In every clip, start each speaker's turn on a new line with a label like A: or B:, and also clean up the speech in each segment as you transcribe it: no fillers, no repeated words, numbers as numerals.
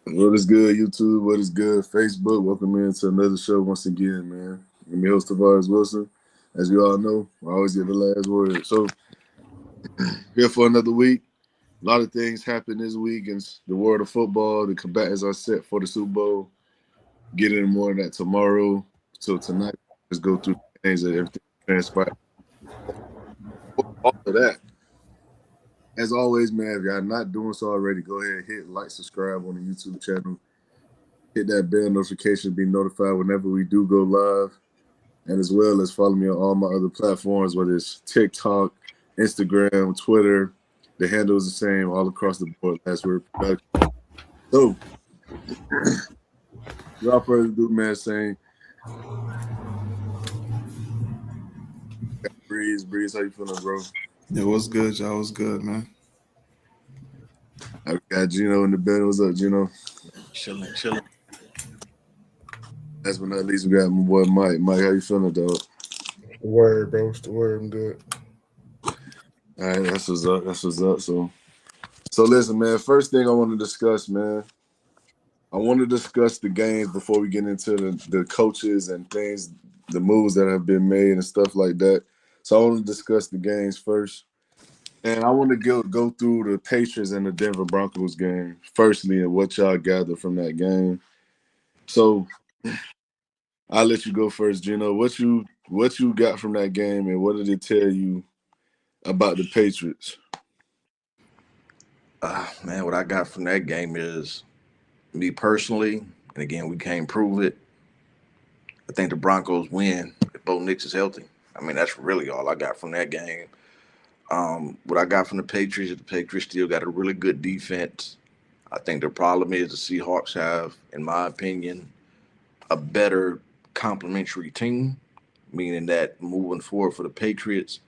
A: What is good, YouTube? What is good, Facebook? Welcome into another show once again, man. I'm your host, Tavares Wilson. As you all know, I always get the last word. So, here for another week. A lot of things happened this week in the world of football. The combatants are set for the Super Bowl. Get into more of that tomorrow. So, tonight, let's go through the games and everything transpired. All of that. As always, man, if y'all not doing so already, go ahead and hit like, subscribe on the YouTube channel. Hit that bell notification to be notified whenever we do go live. And as well as follow me on all my other platforms, whether it's TikTok, Instagram, Twitter. The handle is the same all across the board. LastWord production. So, without further ado, man, saying, Breeze, how you feeling, bro?
B: Yeah, what's good, y'all? What's good, man?
A: I got Gino in the building. What's up, Gino?
C: Chilling.
A: Last but not least, we got my boy Mike. Mike, how you feeling, dog?
D: The word, bro. It's the word. I'm good.
A: All right, that's what's up. That's what's up. So listen, man. First thing I want to discuss, man. I want to discuss the games before we get into the coaches and things, the moves that have been made and stuff like that. So I want to discuss the games first. And I want to go through the Patriots and the Denver Broncos game firstly and what y'all gathered from that game. So I'll let you go first, Gino. What you got from that game and what did it tell you about the Patriots?
C: Man, what I got from that game is me personally, and again, we can't prove it. I think the Broncos win if Bo Nix is healthy. I mean, that's really all I got from that game. What I got from the Patriots is the Patriots still got a really good defense. I think the problem is the Seahawks have, in my opinion, a better complementary team, meaning that moving forward for the Patriots,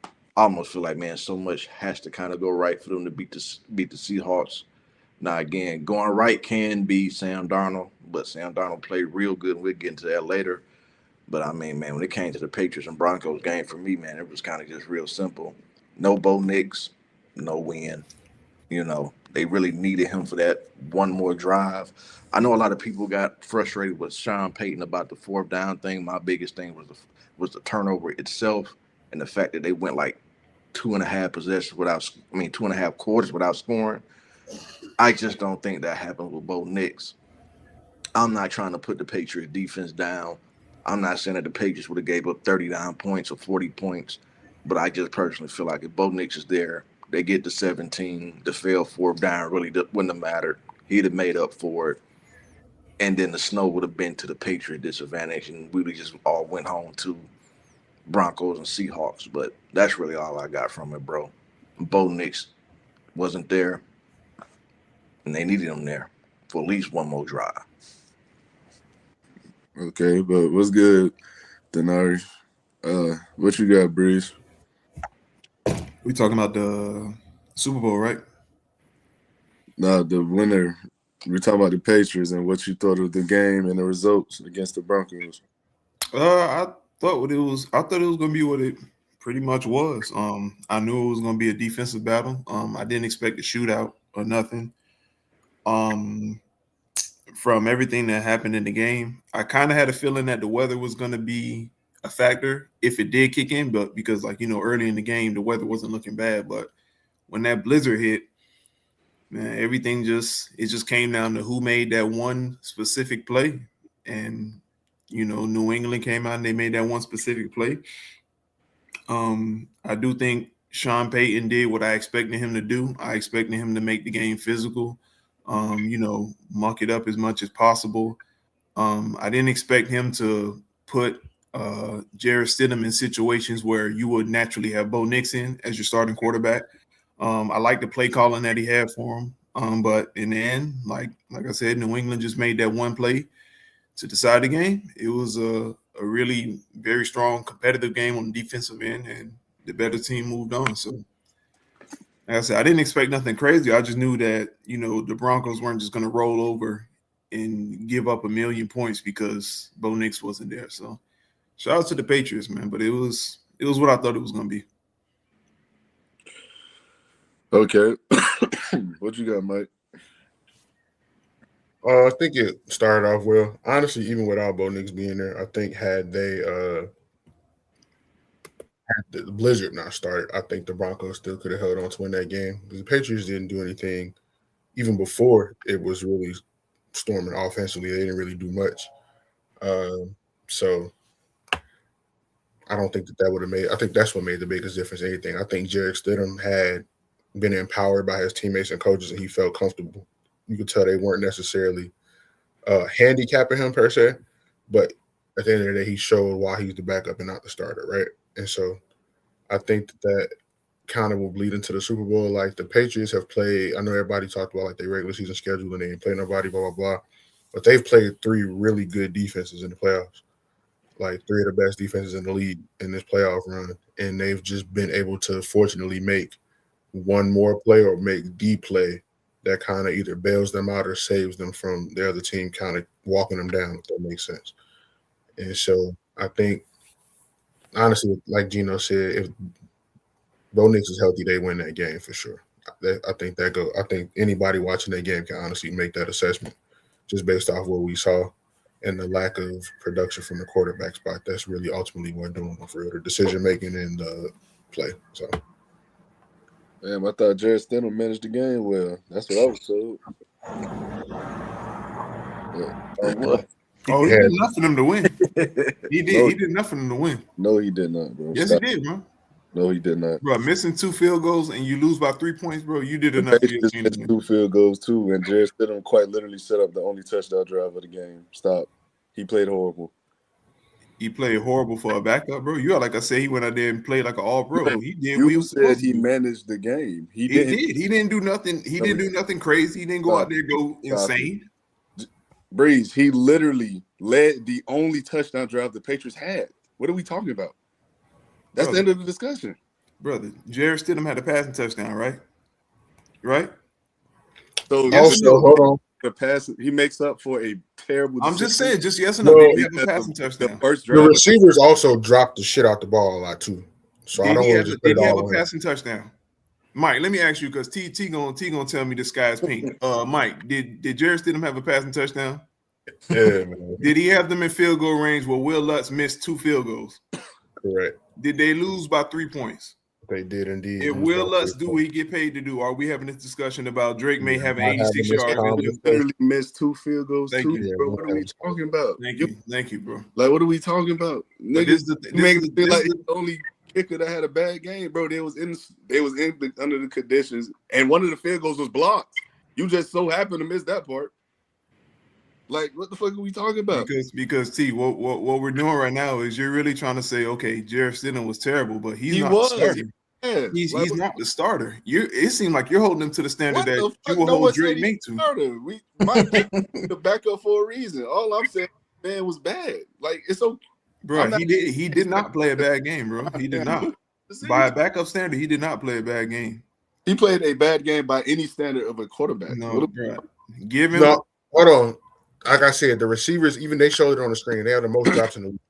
C: I almost feel like, man, so much has to kind of go right for them to beat the Seahawks. Now, again, going right can be Sam Darnold, but Sam Darnold played real good. And we'll get into that later. But I mean, man, when it came to the Patriots and Broncos game, for me, man, it was kind of just real simple. No Bo Nix, no win. They really needed him for that one more drive. I know a lot of people got frustrated with Sean Payton about the fourth down thing. My biggest thing was the turnover itself and the fact that they went like two and a half possessions without, I mean, 2.5 quarters without scoring. I just don't think that happened with Bo Nix. I'm not trying to put the Patriots defense down. I'm not saying that the Patriots would have gave up 39 points or 40 points, but I just personally feel like if Bo Nix is there, they get to 17, the failed fourth down really wouldn't have mattered. He'd have made up for it. And then the snow would have been to the Patriot disadvantage, and we would just all went home to Broncos and Seahawks. But that's really all I got from it, bro. Bo Nix wasn't there, and they needed him there for at least one more drive.
A: Okay, but what's good, Denari? What you got, Breeze?
B: We talking about the Super Bowl, right?
A: Nah, the winner. We're talking about the Patriots and what you thought of the game and the results against the Broncos.
B: I I thought it was gonna be what it pretty much was. I knew it was gonna be a defensive battle. I didn't expect a shootout or nothing. Um, from everything that happened in the game, I kind of had a feeling that the weather was gonna be a factor if it did kick in, but because early in the game the weather wasn't looking bad, but when that blizzard hit, man, it just came down to who made that one specific play. And New England came out and they made that one specific play. I do think Sean Payton did what I expected him to do. I expected him to make the game physical, muck it up as much as possible. I didn't expect him to put Jarrett Stidham in situations where you would naturally have Bo Nix in as your starting quarterback. I like the play calling that he had for him. But in the end, like I said, New England just made that one play to decide the game. It was a really very strong competitive game on the defensive end, and the better team moved on. So, like I said, I didn't expect nothing crazy. I just knew that the Broncos weren't just going to roll over and give up a million points because Bo Nix wasn't there. So, shout out to the Patriots, man. But it was what I thought it was going to be.
A: Okay. What you got, Mike?
D: I think it started off well. Honestly, even without Bo Nix being there, I think had the blizzard not started, I think the Broncos still could have held on to win that game. The Patriots didn't do anything even before it was really storming offensively. They didn't really do much. So I don't think that would have made. I think that's what made the biggest difference. Anything. I think Jarek Stidham had been empowered by his teammates and coaches, and he felt comfortable. You could tell they weren't necessarily handicapping him per se, but at the end of the day, he showed why he's the backup and not the starter, right? And so I think that kind of will bleed into the Super Bowl. Like the Patriots have played. I know everybody talked about like their regular season schedule and they didn't play nobody, blah blah blah. But they've played 3 really good defenses in the playoffs, like 3 of the best defenses in the league in this playoff run, and they've just been able to fortunately make one more play or make the play that kind of either bails them out or saves them from the other team kind of walking them down, if that makes sense. And so I think, honestly, like Gino said, if Bo Nix is healthy, they win that game for sure. I think that go. I think anybody watching that game can honestly make that assessment just based off what we saw and the lack of production from the quarterback spot. That's really ultimately what doing for real, the decision making and the play. So,
A: Damn, I thought Jarrett Stidham managed the game well. That's what I was told.
C: What?
B: Oh, he did enough for them to win. He did.
A: No.
B: He did enough for them to win.
A: No, he did not, bro.
B: Yes,
A: Stop.
B: he did, bro.
A: No, he did not.
B: Bro, missing 2 field goals and you lose by 3 points, bro. You did
A: The
B: enough.
A: Patriots missed 2 field goals too, and Jarrett Stidham quite literally set up the only touchdown drive of the game. Stop. He played horrible.
B: He played horrible for a backup, bro. You are like I said, he went out there and played like an all-pro. He did what he was supposed to do.
A: He managed the game.
B: He did. He didn't do nothing. He didn't do nothing crazy. He didn't go out there and go insane.
A: Breeze, he literally led the only touchdown drive the Patriots had. What are we talking about? That's the end of the discussion.
B: Brother, Jarrett Stidham had a passing touchdown, right? Right?
A: So
D: also, hold on.
A: The pass, he makes up for a terrible decision.
B: I'm just saying, just yes or no. Did he have a passing touchdown?
D: The receivers also dropped the shit out the ball a lot too. So I don't want to just put it all on him.
B: Did he have a passing touchdown? Mike, let me ask you, because T gonna tell me the sky is pink. Mike, did Jarrett Stidham have a passing touchdown?
D: Yeah, man.
B: Did he have them in field goal range where Will Lutz missed 2 field goals?
D: Correct.
B: Did they lose by 3 points?
D: They did indeed.
B: If Will Lutz do what he get paid to do, are we having this discussion about Drake May having 86 yards?
A: He literally missed 2 field goals
B: Thank
A: too,
B: you.
A: bro. What are we talking about?
B: Thank you, bro.
A: Like, what are we talking about? Niggas make it feel like
B: this
A: the only kicker that had a bad game, bro. They was under the conditions, and one of the field goals was blocked. You just so happened to miss that part. Like, what the fuck are we talking about?
B: Because T, what we're doing right now is you're really trying to say, okay, Jarrett Stidham was terrible, but he's not the starter.
A: Yeah.
B: He's not the starter. It seemed like you're holding him to the standard that you will hold Drake May to.
A: We might get the backup for a reason. All I'm saying, man, was bad. Like, it's okay.
B: Bro, he did not play a bad game, bro. He did not. By a backup standard, he did not play a bad game.
A: He played a bad game by any standard of a quarterback.
B: No, bro.
D: Hold on. Like I said, the receivers, even they showed it on the screen. They have the most drops in the league.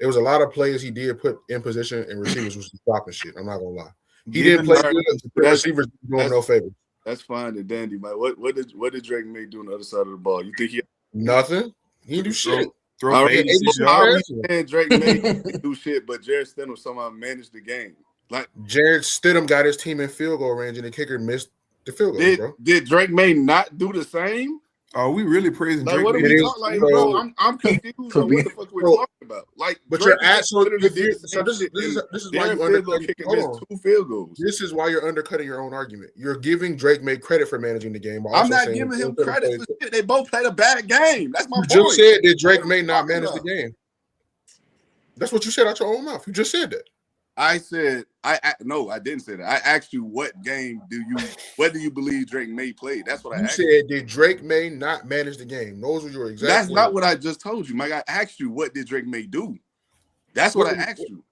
D: It was a lot of players he did put in position, and receivers was dropping shit. I'm not gonna lie. He didn't play good. The receivers doing no favors.
A: That's fine and dandy, man. What did Drake May do on the other side of the ball? You think he
D: nothing? He do shit.
B: Throw 86 yards.
A: Drake May didn't do shit, but Jarrett Stidham somehow managed the game. Like
D: Jarrett Stidham got his team in field goal range, and the kicker missed the field goal. Bro,
A: did Drake May not do the same?
B: Are we really praising
A: like,
B: Drake?
A: What are we talking like, bro? I'm confused on what the fuck we're talking about. Like,
D: but Drake you're absolutely so this is why you undercutting.
A: Hold on. 2 field goals.
D: This is why you're undercutting your own argument. You're giving Drake May credit for managing the game.
A: I'm not giving him credit for shit. They both played a bad game. That's my point.
D: You just said that Drake May not manage the game. That's what you said out your own mouth. You just said that.
A: I said no, I didn't say that. I asked you what do you believe Drake May played? That's what I asked you.
D: You said did Drake May not manage the game? Those were your exact
A: That's not what I just told you, Mike. I asked you what did Drake May do? That's what I asked you.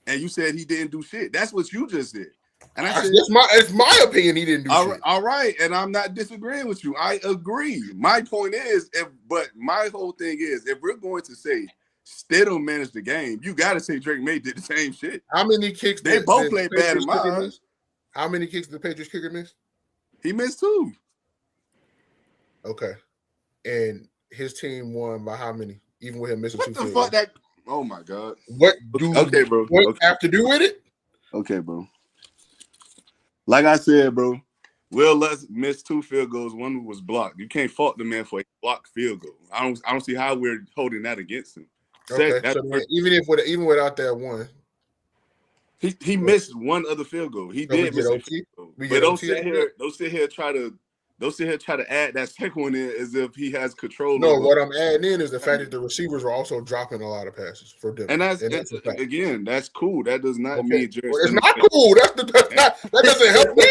A: And you said he didn't do shit. That's what you just said. And I said
D: it's my opinion he didn't do shit.
A: All right, and I'm not disagreeing with you. I agree. My point is, but my whole thing is if we're going to say Stidham managed the game, you got to say Drake May did the same shit.
D: How many kicks?
A: They both played bad in my eyes.
D: How many kicks did the Patriots kicker miss?
A: He missed 2.
D: Okay. and his team won by how many? Even with him missing
A: What
D: 2
A: the
D: field
A: fuck?
D: goals.
A: Oh my god.
D: What do
A: Okay, bro.
D: what
A: Okay.
D: have to do with it?
A: Okay, bro. Like I said, bro, Will Lutz missed 2 field goals. One was blocked. You can't fault the man for a blocked field goal. I don't see how we're holding that against him.
D: Okay, so then, even without that one,
A: he missed one other field goal. He
D: so we
A: did
D: get
A: miss a
D: OT.
A: field goal.
D: We
A: But
D: get
A: don't
D: OT.
A: sit here try to add that second one in as if he has control
D: No,
A: over.
D: what I'm adding in is the fact that the receivers are also dropping a lot of passes for Denver.
A: And that's
D: a fact.
A: again, that's cool. That does not
D: Okay.
A: mean Jared
D: Well, it's
A: Stidham-
D: not cool. That doesn't help me.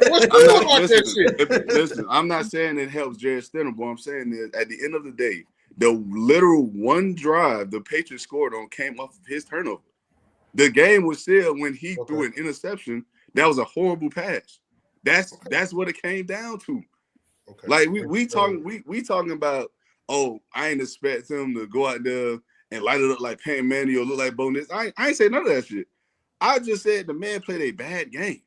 D: What's cool about that shit?
A: Listen, I'm not saying it helps Jared Stidham. What I'm saying is, at the end of the day, the literal one drive the Patriots scored on came off of his turnover. The game was sealed when he threw an interception. That was a horrible pass. That's what it came down to.
D: Okay.
A: Like we talking about, oh, I ain't expect him to go out there and light it up like Peyton Manning or look like Bo Nix. I ain't say none of that shit. I just said the man played a bad game.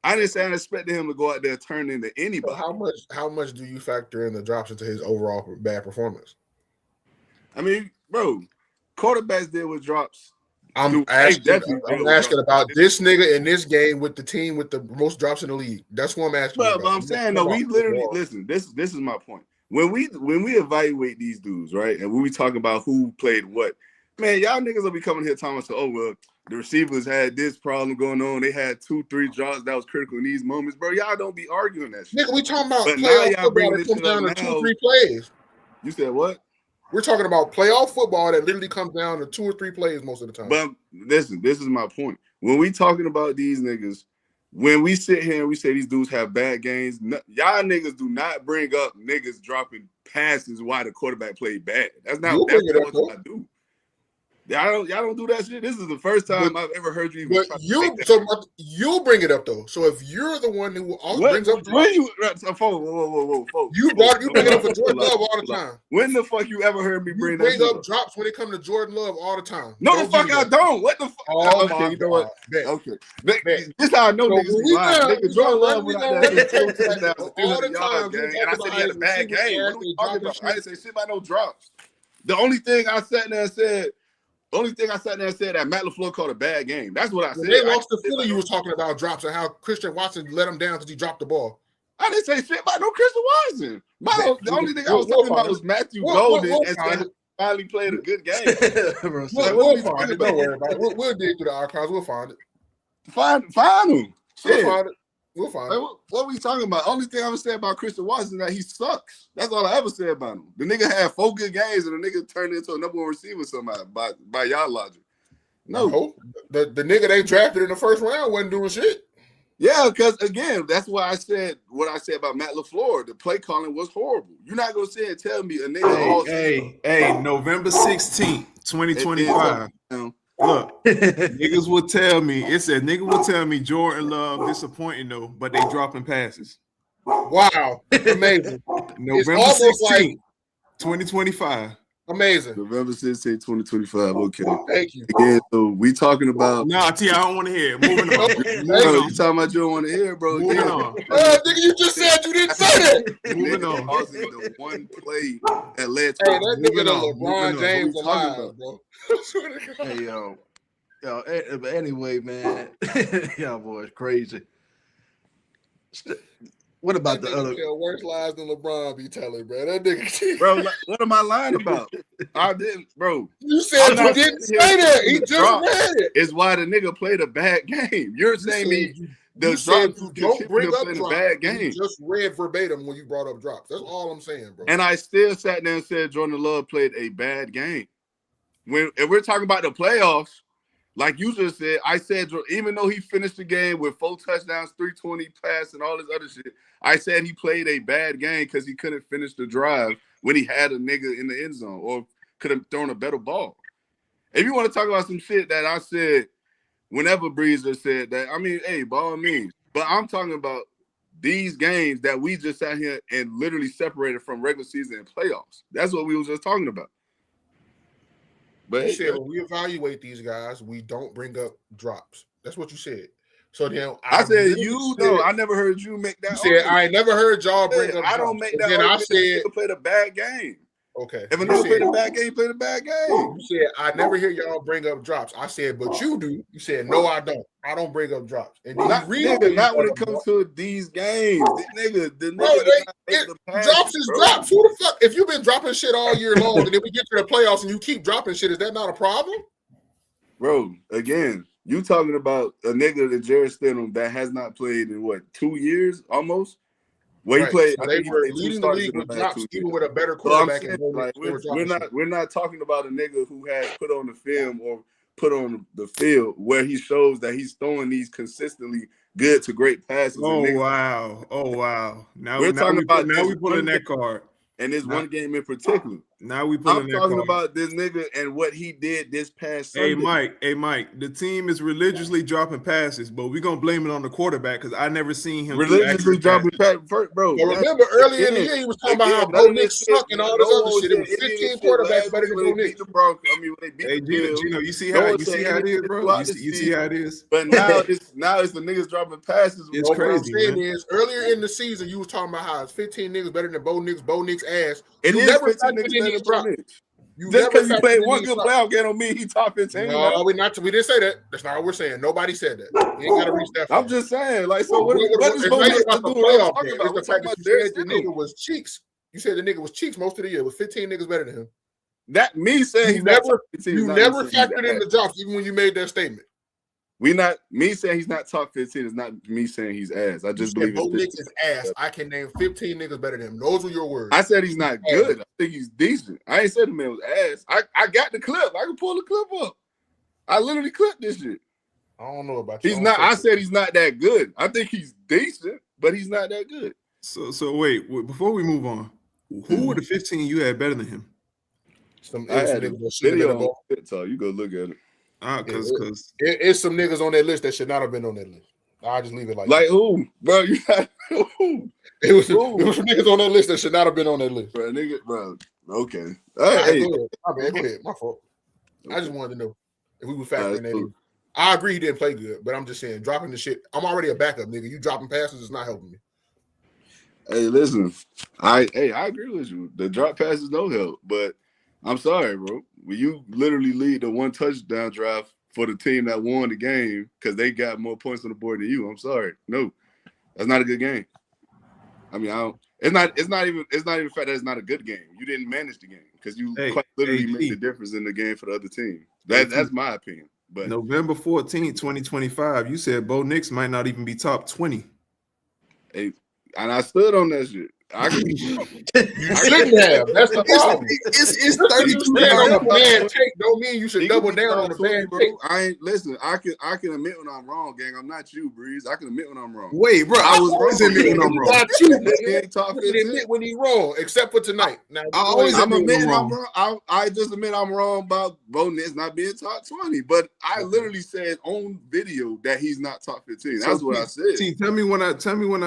A: I didn't say I expected him to go out there and turn into anybody.
D: So how much do you factor in the drops into his overall bad performance?
A: I mean, bro, quarterbacks deal with drops.
D: I'm asking about this nigga in this game with the team with the most drops in the league. That's what I'm asking.
A: But I'm saying, no, we literally listen. This is my point. When we evaluate these dudes, right, and when we talk about who played what, man, y'all niggas will be coming here talking about, oh well, the receivers had this problem going on. They had 2-3 drops that was critical in these moments, bro. Y'all don't be arguing that shit.
D: Nigga, we talking about
A: but
D: playoff
A: now y'all bringing
D: football that comes down to 2-3 plays.
A: You said what?
D: We're talking about playoff football that literally comes down to 2 or 3 plays most of the time.
A: But listen, this is my point. When we talking about these niggas, when we sit here and we say these dudes have bad games, y'all niggas do not bring up niggas dropping passes while the quarterback played bad. That's not what I do. Y'all don't do that shit. This is the first time I've ever heard you even try to make that
D: you bring it up though. So if you're the one who brings up
A: whoa,
D: you bring it up for Jordan Love all the time.
A: When the fuck you ever heard me bring
D: up drops when it comes to Jordan Love all the time?
A: No, the fuck I don't. What the fuck?
D: Oh
A: okay, you know what?
D: Okay.
A: This how I know niggas be lying. Nigga, Jordan Love went out there
D: all the time,
A: and I said he had a bad game. What are we talking about? I didn't say shit about no drops. The only thing I sat there and said that Matt LaFleur called a bad game. That's what I said.
D: When they lost to Philly, you was talking about drops and how Christian Watson let him down because he dropped the ball.
A: I didn't say shit about no Christian Watson. The only thing I was talking about was Matthew Golden and finally played a good game.
D: We'll find it. Don't worry about it. We'll dig through the archives. We'll find it.
A: Find him.
D: We'll find it.
A: What are we talking about? Only thing I would say about Christian Watson is that he sucks. That's all I ever said about him. The nigga had 4 good games and the nigga turned into a number 1 receiver somehow by y'all logic. No.
D: The nigga they drafted in the first round wasn't doing shit.
A: Yeah, because again, that's why I said what I said about Matt LaFleur. The play calling was horrible. You're not gonna sit and tell me a nigga.
B: Hey, November 16th, 2025. Look, niggas will tell me. It said nigga will tell me Jordan Love disappointing though, but they dropping passes.
D: Wow, amazing.
B: November 16th, 2025.
D: Amazing.
A: November 16th, 2025. Okay.
D: Thank you.
A: Again, so we talking about.
B: Nah, T, I don't want to hear it. Moving on.
A: You talking about you don't want to hear it, bro.
B: Moving on.
D: Nigga, you just said you didn't say that.
B: Moving on.
A: The one play that led to
D: that nigga LeBron James alive, bro.
C: Hey, yo. But anyway, man. Y'all boys crazy. What about the other?
D: Worse lies than LeBron be telling, bro. That nigga.
A: Bro, what am I lying about? I didn't, bro.
D: You said you didn't say that. He just read it.
A: It's why the nigga played a bad game. You're saying me the drops
D: don't bring up
A: drops. Bad game.
D: You just read verbatim when you brought up drops. That's all I'm saying, bro.
A: And I still sat there and said Jordan Love played a bad game. If we're talking about the playoffs, like you just said, I said even though he finished the game with 4 touchdowns, 320 pass, and all this other shit, I said he played a bad game because he couldn't finish the drive when he had a nigga in the end zone or could have thrown a better ball. If you want to talk about some shit that I said whenever Breezer said that, I mean, hey, by all means. But I'm talking about these games that we just sat here and literally separated from regular season and playoffs. That's what we was just talking about. But
D: you said when we evaluate these guys, we don't bring up drops. That's what you said. So then
A: I said
D: really
A: you know. I never heard you make that.
D: You said
A: argument.
D: I ain't never heard y'all bring up.
A: I don't make that.
D: Then I said
A: if a nigga played a bad game.
D: Okay.
A: If a nigga played a bad game, he played a bad game.
D: You said I never hear y'all bring up drops. I said, but you do. You said no, I don't. I don't bring up drops. And then
A: not when it comes to these games. The nigga
D: drops is drops. Who the fuck? If you've been dropping shit all year long, and then we get to the playoffs and you keep dropping shit, is that not a problem?
A: Bro, again, you talking about a nigga that Jared Stidham that has not played in what 2 years almost? Where he played,
D: so they were leading the league with drops, even with a better quarterback.
A: We're not talking about a nigga who has put on the film or put on the field where he shows that he's throwing these consistently good to great passes.
B: Oh wow! Now
A: we're talking about
B: we pulling that card.
A: And this one game in particular.
B: Now we pulling that card.
A: I'm talking about this nigga and what he did this past Sunday.
B: Hey Mike, the team is religiously dropping passes, but we're gonna blame it on the quarterback because I never seen him
A: religiously dropping passes, bro.
D: Well, remember earlier in the year he was talking about how Bo Nix suck and all this other shit. It was 15 quarterbacks better than Bo Nix.
A: When they beat
B: the Gino, you see how it is, bro. You see how it is.
A: But now it's the niggas dropping passes.
B: It's crazy.
D: What I'm saying is earlier in the season you was talking about how it's 15 niggas better than Bo Nix ass.
A: It
D: you
A: is
D: never
A: 15 niggas better than Bo Nix. Just because you played one good playoff game don't mean he top 15.
D: No, we didn't say that. That's not what we're saying. Nobody said that. We ain't got to reach that far.
A: I'm just saying, like, so what is Bo Nix to do?
D: It's the fact that you said the nigga was cheeks. You said the nigga was cheeks most of the year. It was 15 niggas better than him.
A: That me saying
D: you never factored in the drops even when you made that statement.
A: Me saying he's not top 15 is not me saying he's ass. I just believe
D: Bo Nix is ass. I can name 15 niggas better than him. Those were your words.
A: I said he's not good. I think he's decent. I ain't said the man was ass. I got the clip. I can pull the clip up. I literally clipped this shit.
D: I don't know about you.
A: He's not. I said he's not that good. I think he's decent, but he's not that good.
B: So wait, before we move on, who were the 15 you had better than him?
A: I had a video on TikTok. You go look at it.
B: Because
D: it's some niggas on that list that should not have been on that list. I'll just leave it like
A: that. Who, bro? You got who?
D: It was some niggas on that list that should not have been on that list.
A: Bro, nigga, bro. Okay.
D: Hey. Go ahead. My fault. Okay. I just wanted to know if we were factoring that in. I agree he didn't play good, but I'm just saying dropping the shit. I'm already a backup, nigga. You dropping passes is not helping me.
A: Hey, listen. I agree with you. The drop passes don't help, but I'm sorry, bro. When you literally lead the one touchdown drive for the team that won the game because they got more points on the board than you, I'm sorry. No, that's not a good game. I mean, It's not even the fact that it's not a good game. You didn't manage the game because you quite literally made the difference in the game for the other team. That's my opinion. But
B: November 14th, 2025, you said Bo Nix might not even be top 20.
A: Hey, and I stood on that shit. You
D: shouldn't have. That's the problem. It's 32 on a bad take. Don't mean you should double down on a bad take.
A: I can admit when I'm wrong, gang. I'm not you, Breeze. I can admit when I'm wrong.
B: Wait, bro. I was always admit when I'm wrong.
D: Not you, nigga. Admit when he's wrong, except for tonight. Now,
A: I'm admitting I'm wrong. I just admit I'm wrong about Bo Nix not being top 20. But I literally said on video that he's not top 15. That's what I said.
B: Tell me when I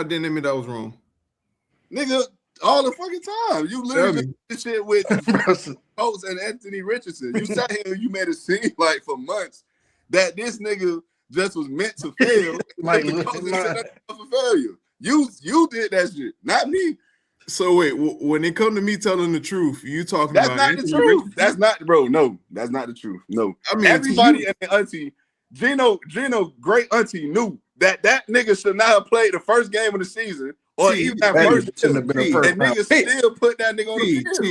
B: didn't admit I was wrong.
A: Nigga, all the fucking time. You literally did this shit with Colts and Anthony Richardson. You sat here and you made it seem like for months that this nigga just was meant to fail. Like the Colts set up for failure. You did that shit, not me.
B: So wait, when it come to me telling the truth, you talking
A: that's
B: about
A: not
B: Anthony
A: the truth.
B: Richardson?
A: That's not, bro. No, that's not the truth. No.
B: I mean,
A: everybody and their auntie, Gino, great auntie knew that nigga should not have played the first game of the season. Or even that first game, and niggas still put that nigga on the field.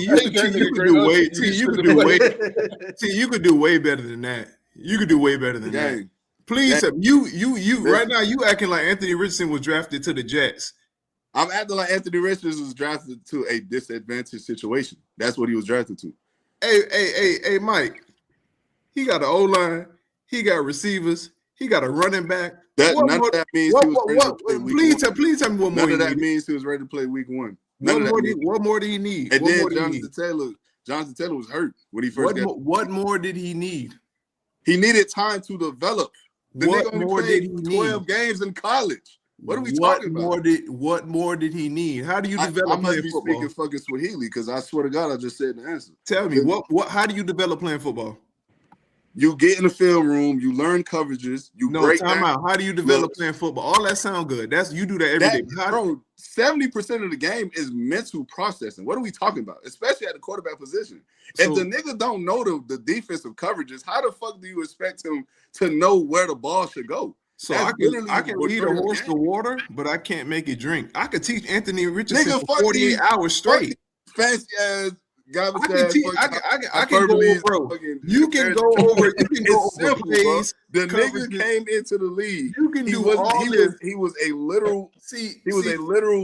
B: You could do way better than that. You could do way better than that. Please, you right now you acting like Anthony Richardson was drafted to the Jets.
A: I'm acting like Anthony Richardson was drafted to a disadvantaged situation. That's what he was drafted to.
B: Hey, Mike. He got an O-line. He got receivers. He got a running back.
A: None of that means he was ready to play week one.
B: Please tell me what more.
A: None of that means he was ready to play week one.
B: What more did he need?
A: And then Jonathan Taylor was hurt when he first got.
B: What more did he need?
A: He needed time to develop. The
B: what
A: nigga
B: more
A: only
B: did he
A: played 12 games in college. What are we talking about?
B: What more did he need? How do you develop?
A: I must be speaking fucking Swahili because I swear to God I just said the answer.
B: Tell me how do you develop playing football?
A: You get in the film room, you learn coverages, you break
B: time
A: down.
B: out. How do you develop playing football? All that sound good. You do that every day.
A: Bro, 70% of the game is mental processing. What are we talking about? Especially at the quarterback position. If the nigga don't know the defensive coverages, how the fuck do you expect him to know where the ball should go?
B: So I can lead a horse to water, but I can't make it drink. I could teach Anthony Richardson for 48 hours straight.
A: Fancy ass. I
B: can go over, bro. You can go over plays.
A: The nigga came into the league.
B: You can do all this.
A: He was a literal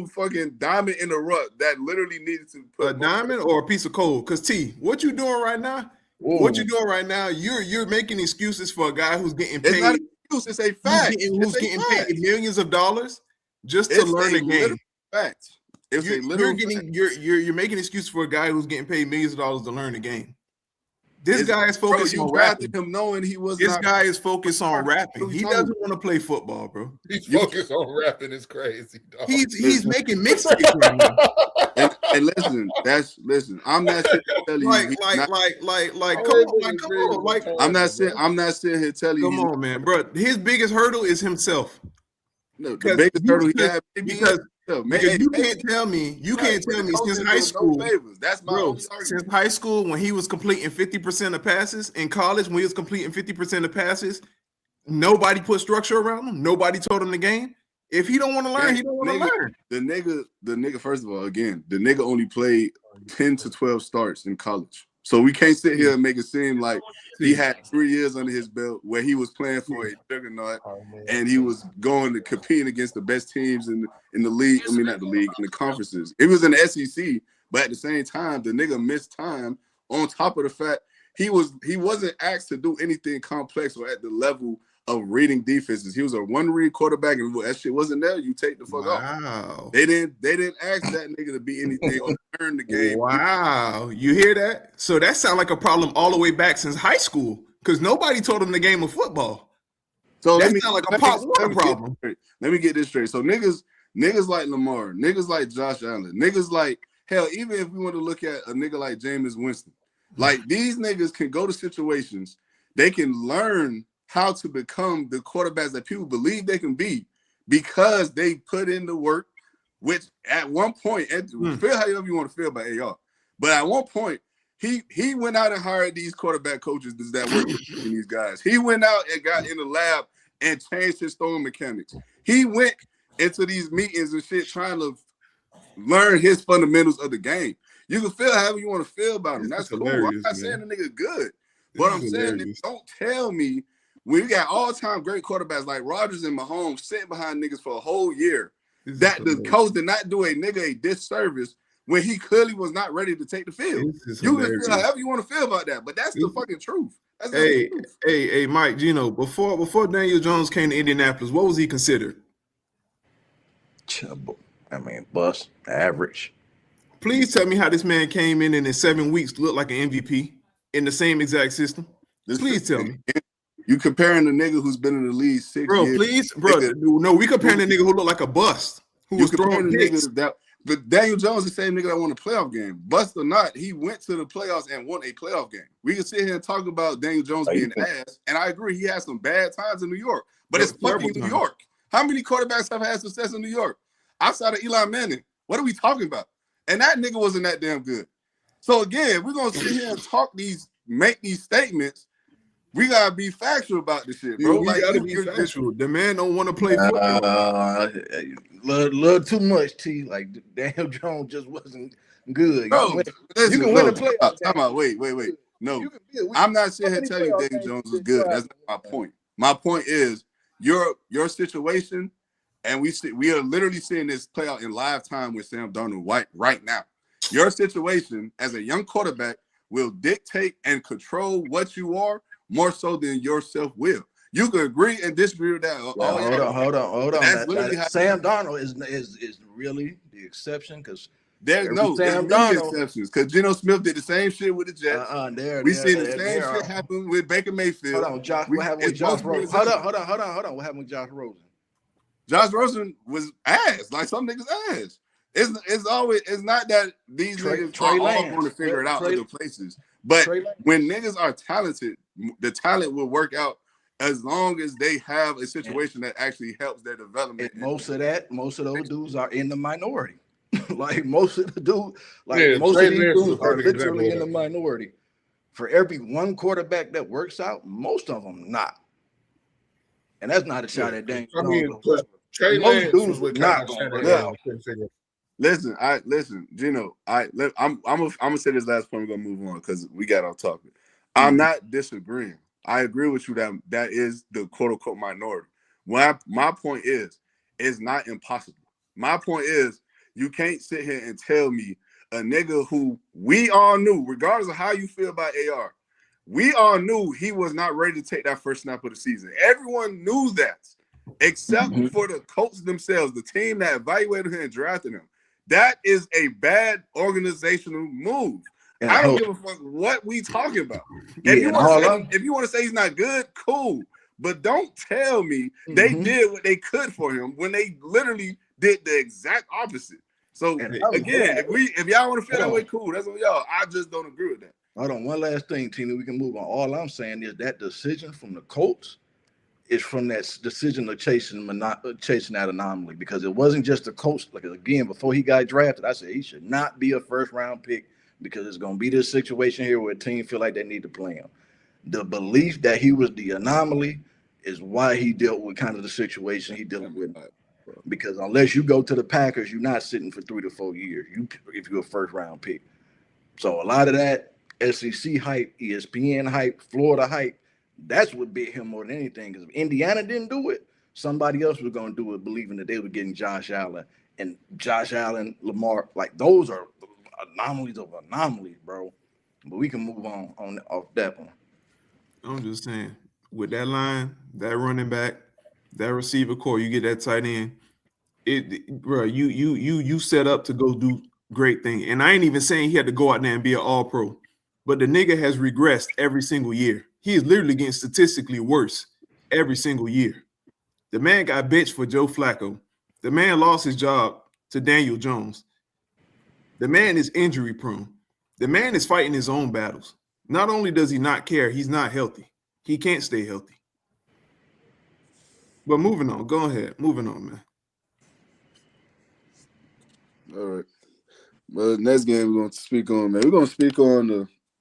A: fucking diamond in the rough that literally needed to put
B: a diamond or a piece of coal. Because what you doing right now? Whoa. What you doing right now? You're making excuses for a guy who's getting paid.
A: It's not an excuse. It's a fact.
B: Who's getting paid millions of dollars just to learn the game.
A: Fact.
B: You're making excuses for a guy who's getting paid millions of dollars to learn the game. This guy is focused on rapping.
A: Him knowing he was.
B: This guy is focused on rapping. He doesn't want to play football, bro.
D: He's focused on rapping. It's crazy, dog.
B: He's making mixtapes right now.
A: And listen. I'm not sitting here telling you. I'm not sitting here telling you.
B: Come on, man, bro. His biggest hurdle is himself.
A: No, the biggest hurdle he had
B: because you can't tell me since high school.
A: That's my only argument.
B: Since high school, when he was completing 50% of passes, in college when he was completing 50% of passes, nobody put structure around him. Nobody told him the game. If he don't want to learn, he don't want to learn.
A: The nigga. First of all, again, the nigga only played 10 to 12 starts in college. So we can't sit here and make it seem like he had 3 years under his belt where he was playing for a juggernaut and he was going to compete against the best teams in the league. I mean, not the league, in the conferences. It was in the SEC, but at the same time, the nigga missed time on top of the fact he wasn't asked to do anything complex or at the level of reading defenses. He was a one-read quarterback, and that shit wasn't there. You take the fuck off. They didn't ask that nigga to be anything or learn the game.
B: Wow, you hear that? So that sounds like a problem all the way back since high school because nobody told him the game of football.
A: So
B: that sounds like a problem.
A: Let me get this straight. So niggas like Lamar, niggas like Josh Allen, niggas like hell. Even if we want to look at a nigga like Jameis Winston, like these niggas can go to situations, they can learn how to become the quarterbacks that people believe they can be because they put in the work, which at one point, feel however you want to feel about AR, but at one point, he went out and hired these quarterback coaches that work with these guys. He went out and got in the lab and changed his throwing mechanics. He went into these meetings and shit trying to learn his fundamentals of the game. You can feel however you want to feel about him. That's cool. I'm not saying the nigga good, but I'm saying that don't tell me when you got all-time great quarterbacks like Rodgers and Mahomes sitting behind niggas for a whole year, that the coach did not do a nigga a disservice when he clearly was not ready to take the field. You can feel however you want to feel about that, but that's the fucking truth. That's the truth.
B: Hey, Mike, Gino, before Daniel Jones came to Indianapolis, what was he considered?
C: I mean, bust, average.
B: Please tell me how this man came in 7 weeks looked like an MVP in the same exact system. Please tell me.
A: You comparing the nigga who's been in the league 6 years.
B: No, we comparing the nigga who looked like a bust. Who was throwing the
A: nigga but Daniel Jones is the same nigga that won a playoff game. Bust or not, he went to the playoffs and won a playoff game. We can sit here and talk about Daniel Jones being ass, and I agree he had some bad times in New York, but it's fucking New York. How many quarterbacks have had success in New York? Outside of Eli Manning, what are we talking about? And that nigga wasn't that damn good. So again, we're gonna sit here and make these statements. We gotta be factual about this shit, bro.
B: We gotta be factual. The man don't want to play football.
C: Little too much, T. Like Daniel Jones just wasn't good.
A: Bro,
C: you can win a playoff.
A: Time out. Wait. No, I'm not sitting here telling you Daniel Jones is good. That's not my point. My point is your situation, and we are literally seeing this play out in live time with Sam Darnold right now. Your situation as a young quarterback will dictate and control what you are more so than your self-will. You can agree and disagree with that.
C: Hold on. Sam Darnold is really the exception because
A: there's exceptions. Because Geno Smith did the same shit with the Jets. We seen the same shit happen with Baker Mayfield.
C: Hold on, Josh. What happened with Josh Rosen? Hold on. What happened with Josh Rosen?
A: Josh Rosen was ass, like some niggas ass. It's not that these niggas are all going to figure it out other places. But when niggas are talented, the talent will work out as long as they have a situation that actually helps their development.
C: And most of those dudes are in the minority. Like most of the dudes, most of these dudes are literally in the minority. For every one quarterback that works out, most of them not. And that's not a shot at Daniel Jones. Most dudes would not going to work out.
A: Listen, Gino. I'm gonna say this last point. We're gonna move on because we got off topic. I'm not disagreeing. I agree with you that is the quote unquote minority. My point is, it's not impossible. My point is, you can't sit here and tell me a nigga who we all knew, regardless of how you feel about AR, we all knew he was not ready to take that first snap of the season. Everyone knew that, except for the coaches themselves, the team that evaluated him and drafted him. That is a bad organizational move. And I don't give a fuck what we talking about. If you want to say he's not good, cool. But don't tell me they did what they could for him when they literally did the exact opposite. So again, if y'all want to feel that way, cool. That's on y'all. I just don't agree with that.
C: Hold on, one last thing, Tina. We can move on. All I'm saying is that decision from the Colts is from that decision of chasing that anomaly, because it wasn't just the coach. Like, again, before he got drafted, I said he should not be a first-round pick because it's going to be this situation here where a team feel like they need to play him. The belief that he was the anomaly is why he dealt with kind of the situation he dealt with. Because unless you go to the Packers, you're not sitting for 3 to 4 years. If you're a first-round pick. So a lot of that SEC hype, ESPN hype, Florida hype, that's what bit him more than anything. Because if Indiana didn't do it, somebody else was going to do it, believing that they were getting Josh Allen. And Josh Allen, Lamar, like those are anomalies of anomalies, bro. But we can move on off that one.
B: I'm just saying, with that line, that running back, that receiver core, you get that tight end, bro, you set up to go do great thing. And I ain't even saying he had to go out there and be an all-pro, but the nigga has regressed every single year. He is literally getting statistically worse every single year. The man got benched for Joe Flacco. The man lost his job to Daniel Jones. The man is injury prone. The man is fighting his own battles. Not only does he not care, he's not healthy. He can't stay healthy. But moving on, go ahead. Moving on, man.
A: All right. Well, next game we're going to speak on, man. We're going to speak on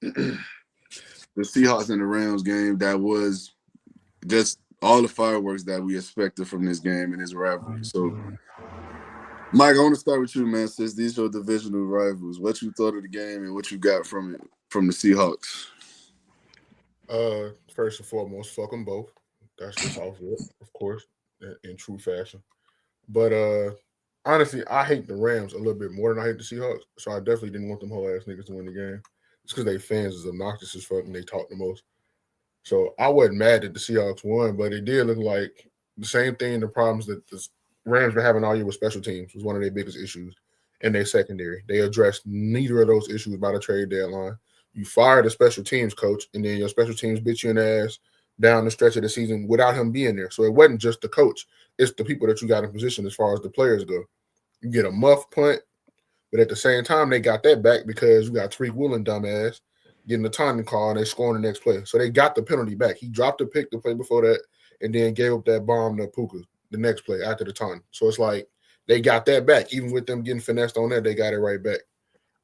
A: the Seahawks and the Rams game that was just all the fireworks that we expected from this game and this rivalry. So, Mike, I want to start with you, man, since these are divisional rivals. What you thought of the game and what you got from it, from the Seahawks?
D: First and foremost, fuck them both. That's just off it, of course, in true fashion. But honestly, I hate the Rams a little bit more than I hate the Seahawks. So I definitely didn't want them whole ass niggas to win the game. It's because they fans is obnoxious as fuck and they talk the most. So I wasn't mad that the Seahawks won, but it did look like the same thing. The problems that the Rams were having all year with special teams was one of their biggest issues in their secondary. They addressed neither of those issues by the trade deadline. You fired a special teams coach, and then your special teams bit you in the ass down the stretch of the season without him being there. So it wasn't just the coach. It's the people that you got in position as far as the players go. You get a muff punt, but at the same time, they got that back because you got Tariq Woolen, dumbass, getting the timing call, and they scoring the next play. So they got the penalty back. He dropped a pick the play before that and then gave up that bomb to Puka the next play after the time. So it's like they got that back. Even with them getting finessed on that, they got it right back.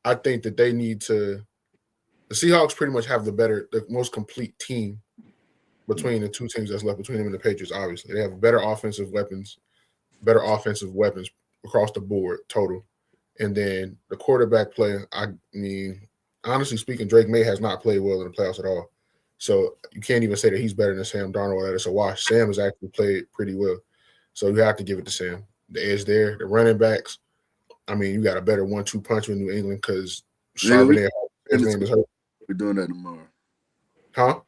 D: I think that they need to – the Seahawks pretty much have the most complete team between the two teams that's left, between them and the Patriots, obviously. They have better offensive weapons across the board total. And then the quarterback play, I mean, honestly speaking, Drake May has not played well in the playoffs at all. So you can't even say that he's better than Sam Darnold. That it's a wash. Sam has actually played pretty well. So you have to give it to Sam. The edge there, the running backs, I mean, you got a better 1-2 punch with New England because Charbonnet, his name is hurt.
A: We're doing that tomorrow.
D: Huh?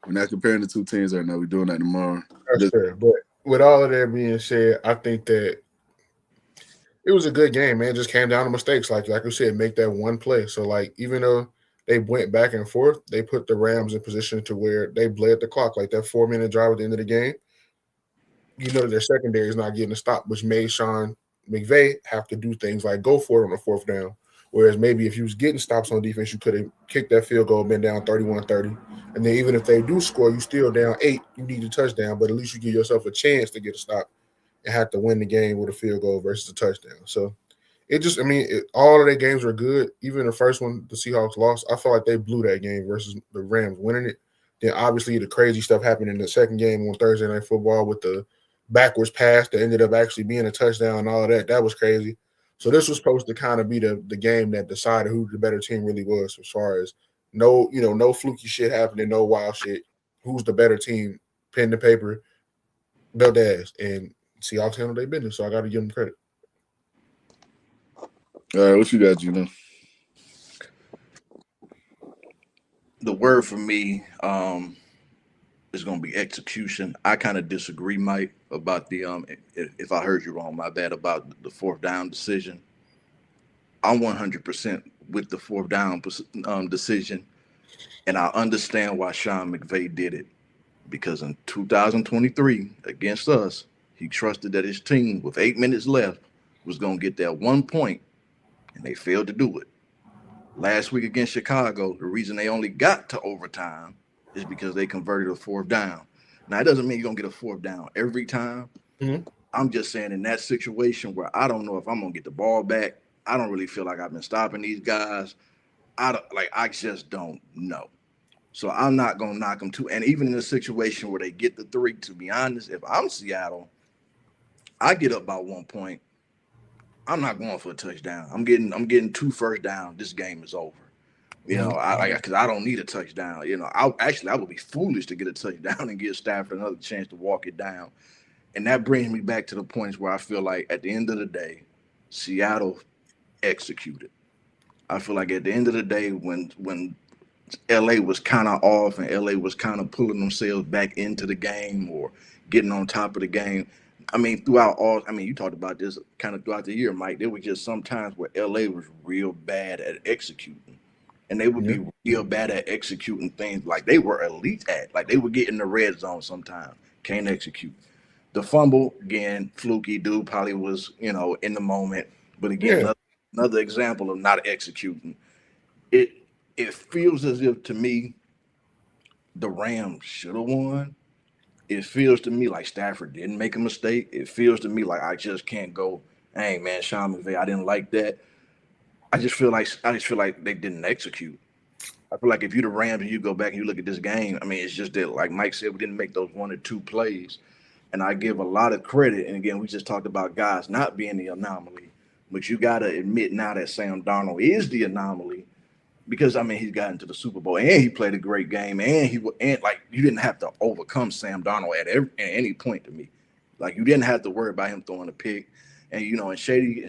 A: We're not comparing the two teams right now. We're doing that tomorrow.
D: That's fair. But with all of that being said, I think that it was a good game, man. It just came down to mistakes. Like we said, make that one play. So, like, even though they went back and forth, they put the Rams in position to where they bled the clock. Like that 4-minute drive at the end of the game, you know that their secondary is not getting a stop, which made Sean McVay have to do things like go for it on the fourth down Whereas maybe if you was getting stops on defense, you could have kicked that field goal, been down 31-30. And then even if they do score, you still down 8, you need a touchdown, but at least you give yourself a chance to get a stop and have to win the game with a field goal versus a touchdown. So it just, all of their games were good. Even the first one, the Seahawks lost. I felt like they blew that game versus the Rams winning it. Then obviously the crazy stuff happened in the second game on Thursday Night Football with the backwards pass that ended up actually being a touchdown and all of that. That was crazy. So this was supposed to kind of be the game that decided who the better team really was, as far as no fluky shit happening, no wild shit. Who's the better team? Pen to paper, belt ass, and Seahawks handled their business. So I got to give them credit.
A: All right, what you got, Gino?
C: The word for me is going to be execution. I kind of disagree, Mike, about the if I heard you wrong, my bad, about the fourth down decision. I'm 100% with the fourth down decision, and I understand why Sean McVay did it, because in 2023 against us, he trusted that his team with 8 minutes left was going to get that 1 point, and they failed to do it. Last week against Chicago, the reason they only got to overtime is because they converted a fourth down. Now, it doesn't mean you're going to get a fourth down every time.
D: Mm-hmm.
C: I'm just saying in that situation where I don't know if I'm going to get the ball back, I don't really feel like I've been stopping these guys. I just don't know. So I'm not going to knock them too. And even in a situation where they get the 3, to be honest, if I'm Seattle, I get up by 1 point, I'm not going for a touchdown. I'm getting 2 first down. This game is over. Because I don't need a touchdown. I would be foolish to get a touchdown and give Stafford another chance to walk it down. And that brings me back to the points where I feel like at the end of the day, Seattle executed. I feel like at the end of the day, when LA was kind of off and LA was kind of pulling themselves back into the game or getting on top of the game. You talked about this kind of throughout the year, Mike. There were just some times where LA was real bad at executing. And they would be real bad at executing things like they were elite at. Like they would get in the red zone sometimes, can't execute. The fumble, again, fluky dude probably was, in the moment. But again, another example of not executing. It feels as if, to me, the Rams should have won. It feels to me like Stafford didn't make a mistake. It feels to me like I just can't go, hey man, Sean McVay, I didn't like that. I just feel like they didn't execute. I feel like if you're the Rams and you go back and you look at this game, it's just that, like Mike said, we didn't make those 1 or 2 plays. And I give a lot of credit. And again, we just talked about guys not being the anomaly. But you got to admit now that Sam Darnold is the anomaly, because he's gotten to the Super Bowl and he played a great game, and you didn't have to overcome Sam Darnold at any point. To me, like, you didn't have to worry about him throwing a pick. And and Shady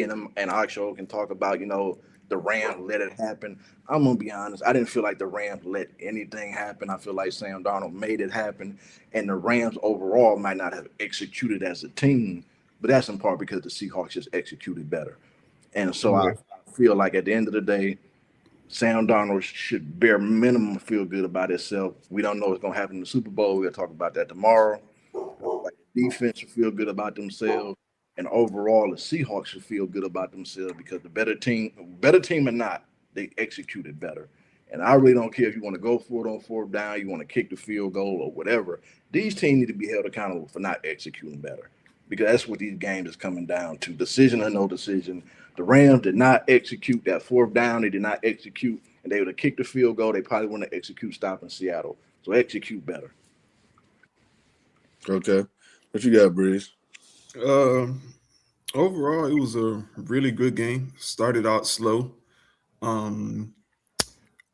C: and Aksho can talk about the Rams let it happen. I'm gonna be honest, I didn't feel like the Rams let anything happen. I feel like Sam Darnold made it happen, and the Rams overall might not have executed as a team, but that's in part because the Seahawks just executed better. And so I feel like at the end of the day, Sam Darnold should bare minimum feel good about himself. We don't know what's going to happen in the Super Bowl. We'll talk about that tomorrow. Like, the defense should feel good about themselves. And overall, the Seahawks should feel good about themselves, because the better team or not, they executed better. And I really don't care if you want to go for it on fourth down, you want to kick the field goal or whatever. These teams need to be held accountable for not executing better, because that's what these games is coming down to. Decision or no decision. The Rams did not execute that fourth down. They did not execute, and they would have kicked the field goal. They probably wouldn't execute stopping Seattle. So execute better.
A: Okay. What you got, Breeze?
B: Overall, it was a really good game. Started out slow. From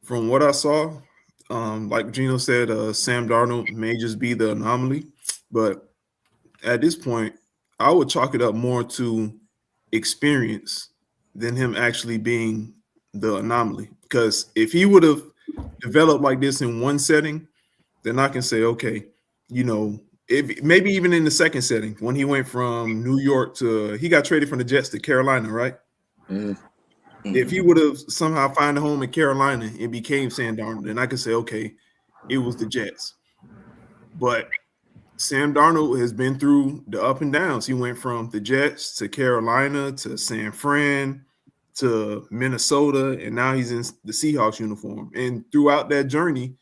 B: what I saw, like Gino said, Sam Darnold may just be the anomaly, but at this point, I would chalk it up more to experience than him actually being the anomaly. Because if he would have developed like this in one setting, then I can say, okay, if maybe even in the second setting, when he went from New York he got traded from the Jets to Carolina, right?
A: Mm-hmm.
B: If he would have somehow found a home in Carolina and became Sam Darnold, then I could say, okay, it was the Jets. But Sam Darnold has been through the up and downs. He went from the Jets to Carolina to San Fran to Minnesota, and now he's in the Seahawks uniform. And throughout that journey,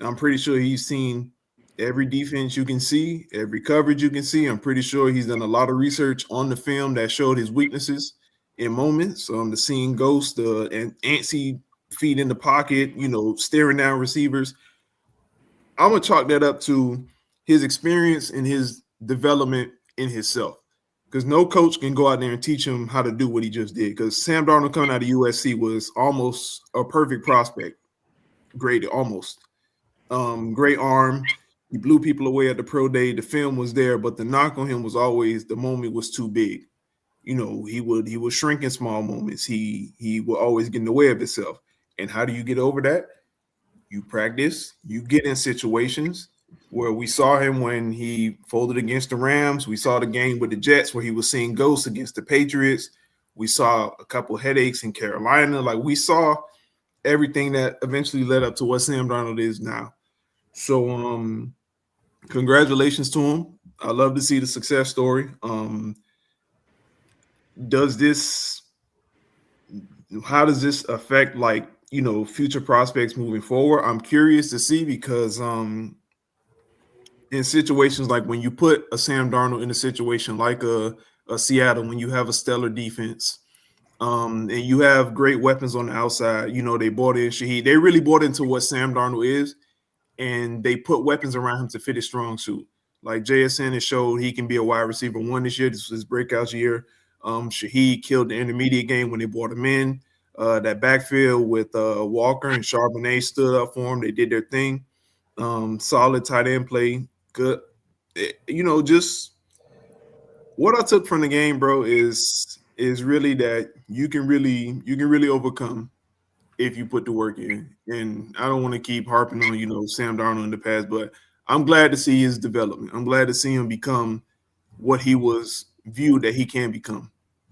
B: I'm pretty sure he's seen every defense you can see, every coverage you can see. I'm pretty sure he's done a lot of research on the film that showed his weaknesses in moments. The seeing ghosts, and antsy feet in the pocket, staring down receivers. I'm gonna chalk that up to his experience and his development in himself. Because no coach can go out there and teach him how to do what he just did. Because Sam Darnold coming out of USC was almost a perfect prospect, graded almost. Great arm. He blew people away at the pro day. The film was there, but the knock on him was always the moment was too big. He would shrink in small moments. He would always get in the way of himself. And how do you get over that? You practice. You get in situations where we saw him when he folded against the Rams. We saw the game with the Jets where he was seeing ghosts against the Patriots. We saw a couple headaches in Carolina. Like, we saw everything that eventually led up to what Sam Darnold is now. So congratulations to him. I love to see the success story. How does this affect future prospects moving forward? I'm curious to see, because in situations like when you put a Sam Darnold in a situation like a Seattle, when you have a stellar defense, and you have great weapons on the outside, they bought in Shaheed. They really bought into what Sam Darnold is, and they put weapons around him to fit his strong suit. Like JSN has showed he can be a wide receiver one this year. This was his breakout year. Shaheed killed the intermediate game when they brought him in. That backfield with Walker and Charbonnet stood up for him. They did their thing. Solid tight end play. Good. Just what I took from the game, bro, is really that you can really overcome if you put the work in. And I don't want to keep harping on, Sam Darnold in the past, but I'm glad to see his development. I'm glad to see him become what he was viewed that he can become.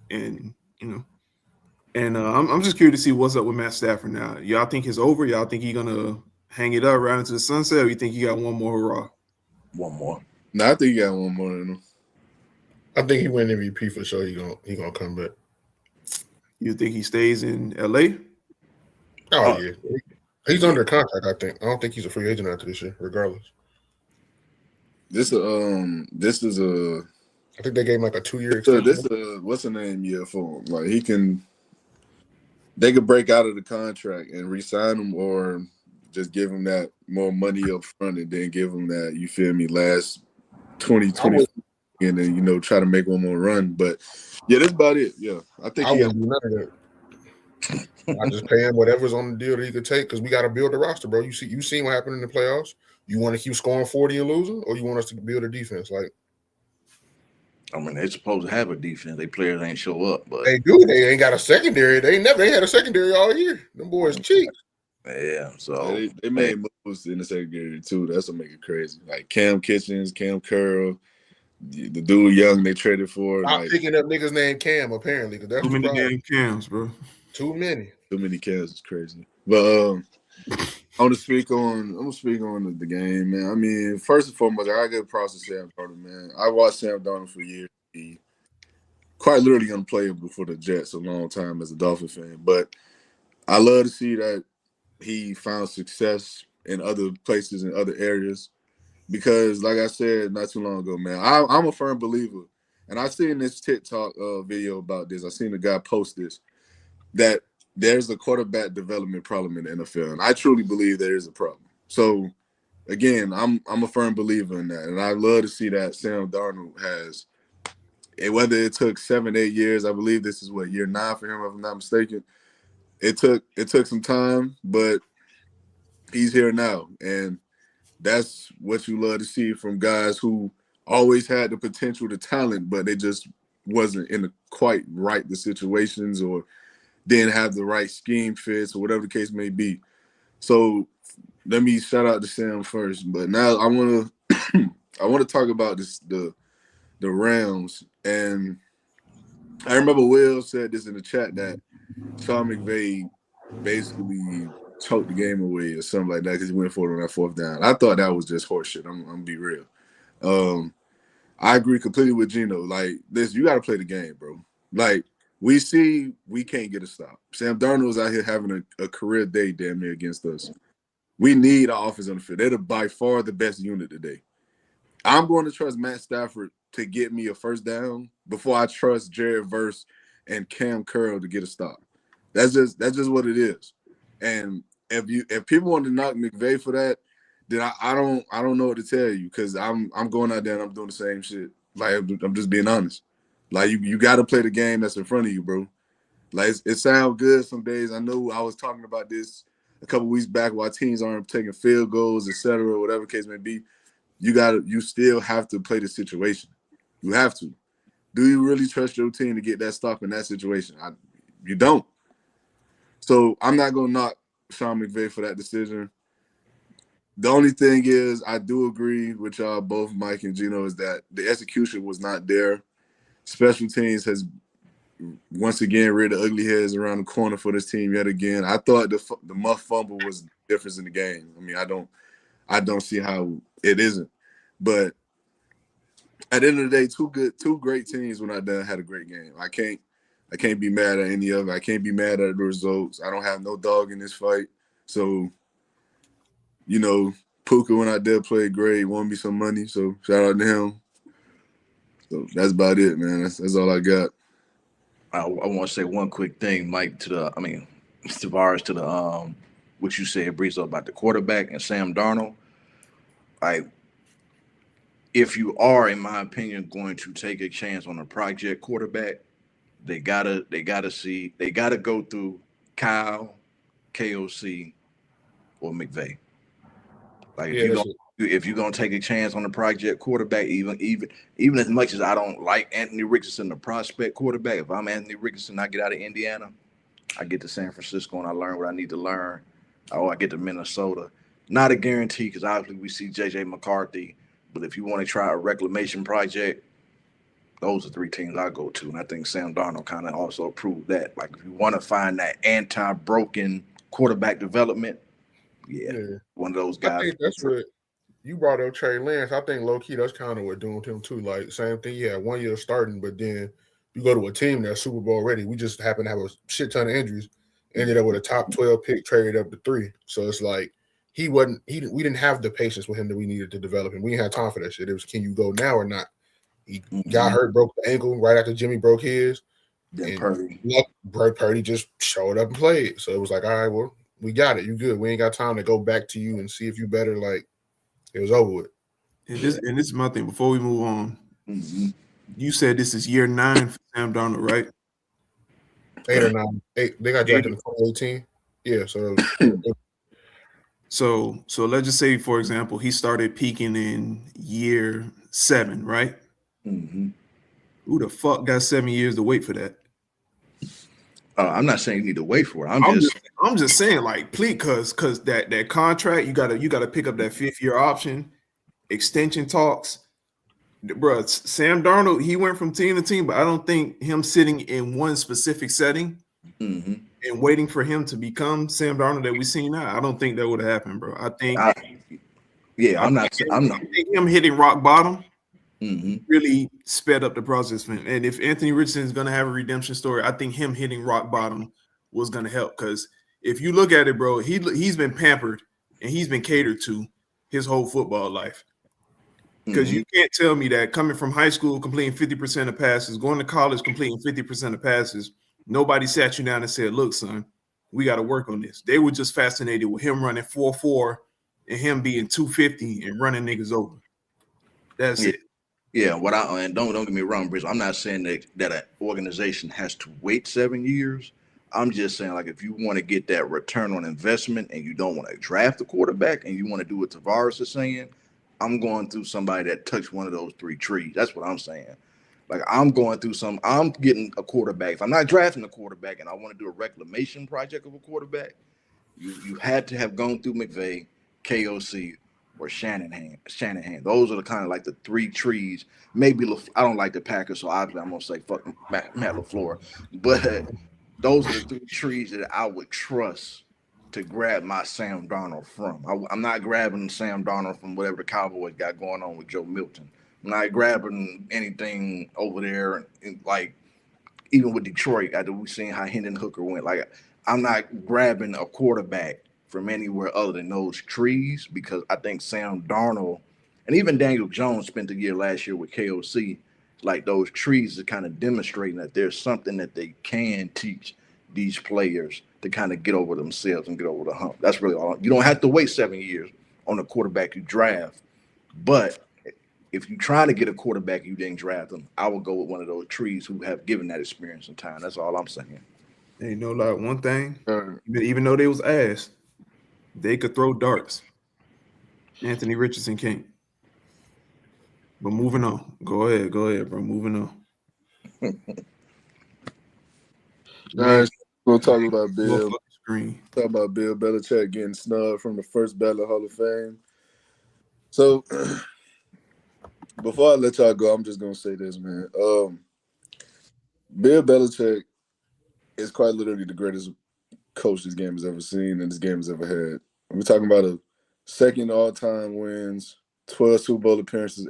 B: And, I'm just curious to see what's up with Matt Stafford now. Y'all think it's over? Y'all think he's going to hang it up right into the sunset, or you think he got one more hurrah?
C: One more.
A: No, I think he got one more in him.
D: I think he win MVP for sure. He gonna come back.
B: You think he stays in LA?
D: Oh yeah, he's under contract. I think. I don't think he's a free agent after this year, regardless.
A: This is a.
D: I think they gave him like a 2-year extension.
A: This what's the name year for him? Like they could break out of the contract and re-sign him, or just give him that more money up front and then give him that, you feel me, last 2020 and then try to make one more run. But yeah, that's about it. Yeah, I think
D: I wouldn't do none of that. I just pay him whatever's on the deal that he could take, because we got to build the roster, bro. You seen what happened in the playoffs. You want to keep scoring 40 and losing, or you want us to build a defense? Like,
C: I mean, they're supposed to have a defense. Their players ain't show up, but
D: they do. They ain't got a secondary. They had a secondary all year. Them boys cheap.
C: Yeah, so
A: they made moves in the secondary too. That's what make it crazy. Like Cam Kitchens, Cam Curl, the dude Young they traded for.
D: I'm picking up niggas named Cam apparently, because that's
B: too many damn Cams, bro.
D: Too many
A: Cams is crazy. But I'm gonna speak on the game, man. I mean, first and foremost, I got props to Sam Darnold, man. I watched Sam Darnold for years. He quite literally unplayable for the Jets a long time as a Dolphin fan, but I love to see that he found success in other places and other areas, because, like I said not too long ago, man, I'm a firm believer, and I seen this TikTok video about this. I seen a guy post this, that there's a quarterback development problem in the NFL, and I truly believe there is a problem. So, again, I'm a firm believer in that, and I love to see that Sam Darnold has, and whether it took 7-8 years, I believe this is year 9 for him, if I'm not mistaken. It took some time, but he's here now, and that's what you love to see from guys who always had the potential, the talent, but they just wasn't in quite the situations, or didn't have the right scheme fits, or whatever the case may be. So let me shout out to Sam first, but now I want to talk about the Rams. And I remember Will said this in the chat, that Sean McVay basically choked the game away or something like that because he went for it on that 4th down. I thought that was just horseshit. I'm gonna be real. I agree completely with Gino. Like, this, you got to play the game, bro. Like, we see we can't get a stop. Sam Darnold's out here having a career day damn near against us. We need our offense on the field. They're by far the best unit today. I'm going to trust Matt Stafford to get me a first down before I trust Jared Verse and Cam Curl to get a stop. That's just what it is. And if people want to knock McVay for that, then I don't know what to tell you, because I'm going out there and I'm doing the same shit. Like, I'm just being honest. Like, you got to play the game that's in front of you, bro. Like, it sounds good some days. I know I was talking about this a couple weeks back, why teams aren't taking field goals, et cetera, whatever the case may be. You still have to play the situation. You have to. Do you really trust your team to get that stop in that situation? You don't. So I'm not going to knock Sean McVay for that decision. The only thing is, I do agree with y'all, both Mike and Gino, is that the execution was not there. Special teams has once again reared the ugly heads around the corner for this team yet again. I thought the muff fumble was the difference in the game. I mean, I don't see how it isn't. But at the end of the day, two great teams when I done had a great game. I can't be mad at any of it. I can't be mad at the results. I don't have no dog in this fight. So, you know, Puka, when I did play great, won me some money. So shout out to him. So that's about it, man. That's all I got.
C: I want to say one quick thing, Mike, Tavares, to the what you said, Breeze, about the quarterback and Sam Darnold. Like, if you are, in my opinion, going to take a chance on a project quarterback, they gotta go through Kyle, KOC, or McVay. Like, if you're gonna take a chance on a project quarterback, even as much as I don't like Anthony Richardson, the prospect quarterback, if I'm Anthony Richardson, I get out of Indiana, I get to San Francisco and I learn what I need to learn. Or I get to Minnesota. Not a guarantee, because obviously we see JJ McCarthy. But if you want to try a reclamation project, those are three teams I go to. And I think Sam Darnold kind of also proved that. Like, if you want to find that anti-broken quarterback development, one of those guys.
D: I think that's what you brought up, Trey Lance. I think low-key that's kind of what doing with him too. Like, same thing. Yeah, 1 year starting, but then you go to a team that's Super Bowl ready. We just happen to have a shit ton of injuries. Ended up with a top 12 pick, traded up to 3. So it's like we didn't have the patience with him that we needed to develop him. We didn't have time for that shit. It was, can you go now or not? He got hurt, broke the ankle right after Jimmy broke his.
C: Then
D: Purdy just showed up and played. So it was like, all right, well, we got it. You good. We ain't got time to go back to you and see if you better. Like, it was over with.
B: And this is my thing. Before we move on, you said this is year 9 for Sam Darnold, right?
D: 8 or 9. 8. They got drafted in 2018. Yeah,
B: so let's just say, for example, he started peaking in year 7, right?
C: Mm-hmm.
B: Who the fuck got 7 years to wait for that?
C: I'm not saying you need to wait for it.
B: I'm just saying, like, please, because that contract, you gotta pick up that 5th year option, extension talks. Bro, Sam Darnold, he went from team to team, but I don't think him sitting in one specific setting and waiting for him to become Sam Darnold that we see now, I don't think that would have happened, bro. I think him hitting rock bottom really sped up the process for him. And if Anthony Richardson is going to have a redemption story, I think him hitting rock bottom was going to help. Because if you look at it, bro, he's been pampered and he's been catered to his whole football life. Because you can't tell me that coming from high school, completing 50% of passes, going to college, completing 50% of passes, nobody sat you down and said, look, son, we got to work on this. They were just fascinated with him running 4.4 and him being 250 and running niggas over. That's it.
C: Yeah, and don't get me wrong, Bruce. I'm not saying that an organization has to wait 7 years. I'm just saying, like, if you want to get that return on investment and you don't want to draft a quarterback and you want to do what Tavares is saying, I'm going through somebody that touched one of those 3 trees. That's what I'm saying. Like, I'm getting a quarterback. If I'm not drafting a quarterback and I want to do a reclamation project of a quarterback, you had to have gone through McVay, KOC, or Shanahan. Those are the kind of like the 3 trees. Maybe I don't like the Packers, so obviously I'm gonna say fucking Matt LaFleur. But those are the 3 trees that I would trust to grab my Sam Darnold from. I'm not grabbing Sam Darnold from whatever the Cowboys got going on with Joe Milton. I'm not grabbing anything over there. Like, even with Detroit, after we seen how Hendon Hooker went, like I'm not grabbing a quarterback from anywhere other than those trees because I think Sam Darnold and even Daniel Jones spent the year last year with KOC. Like those trees are kind of demonstrating that there's something that they can teach these players to kind of get over themselves and get over the hump. That's really all. You don't have to wait 7 years on the quarterback you draft, but if you're trying to get a quarterback you didn't draft them, I would go with one of those trees who have given that experience and time. That's all I'm saying.
B: Hey, no, like one thing,
A: All
B: even though they was ass, they could throw darts. Anthony Richardson can't. But moving on. Go ahead, bro. Moving on. Man,
A: right, we'll talk about Bill.
B: fucking screen.
A: Talk about Bill Belichick getting snubbed from the first ballot Hall of Fame. So before I let y'all go, I'm just gonna say this, man. Bill Belichick is quite literally the greatest coach this game has ever seen and this game has ever had. We're talking about a second all-time wins, 12 Super Bowl appearances,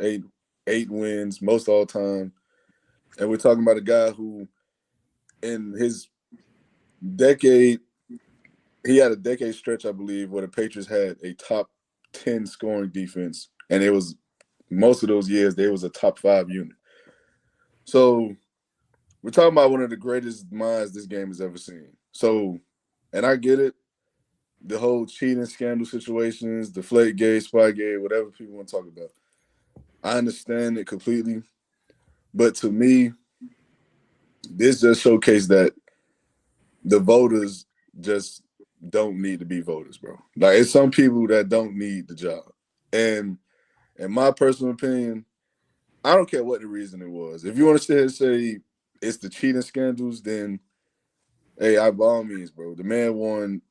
A: eight wins, most all-time. And we're talking about a guy who, in his decade, he had a decade stretch, I believe, where the Patriots had a top 10 scoring defense. And it was, most of those years, they was a top 5 unit. So we're talking about one of the greatest minds this game has ever seen. So, and I get it, the whole cheating scandal situations, the Deflategate, Spygate, whatever people want to talk about. I understand it completely. But to me, this just showcased that the voters just don't need to be voters, bro. Like, it's some people that don't need the job. And in my personal opinion, I don't care what the reason it was. If you want to sit here and say it's the cheating scandals, then hey, by all means, bro. The man won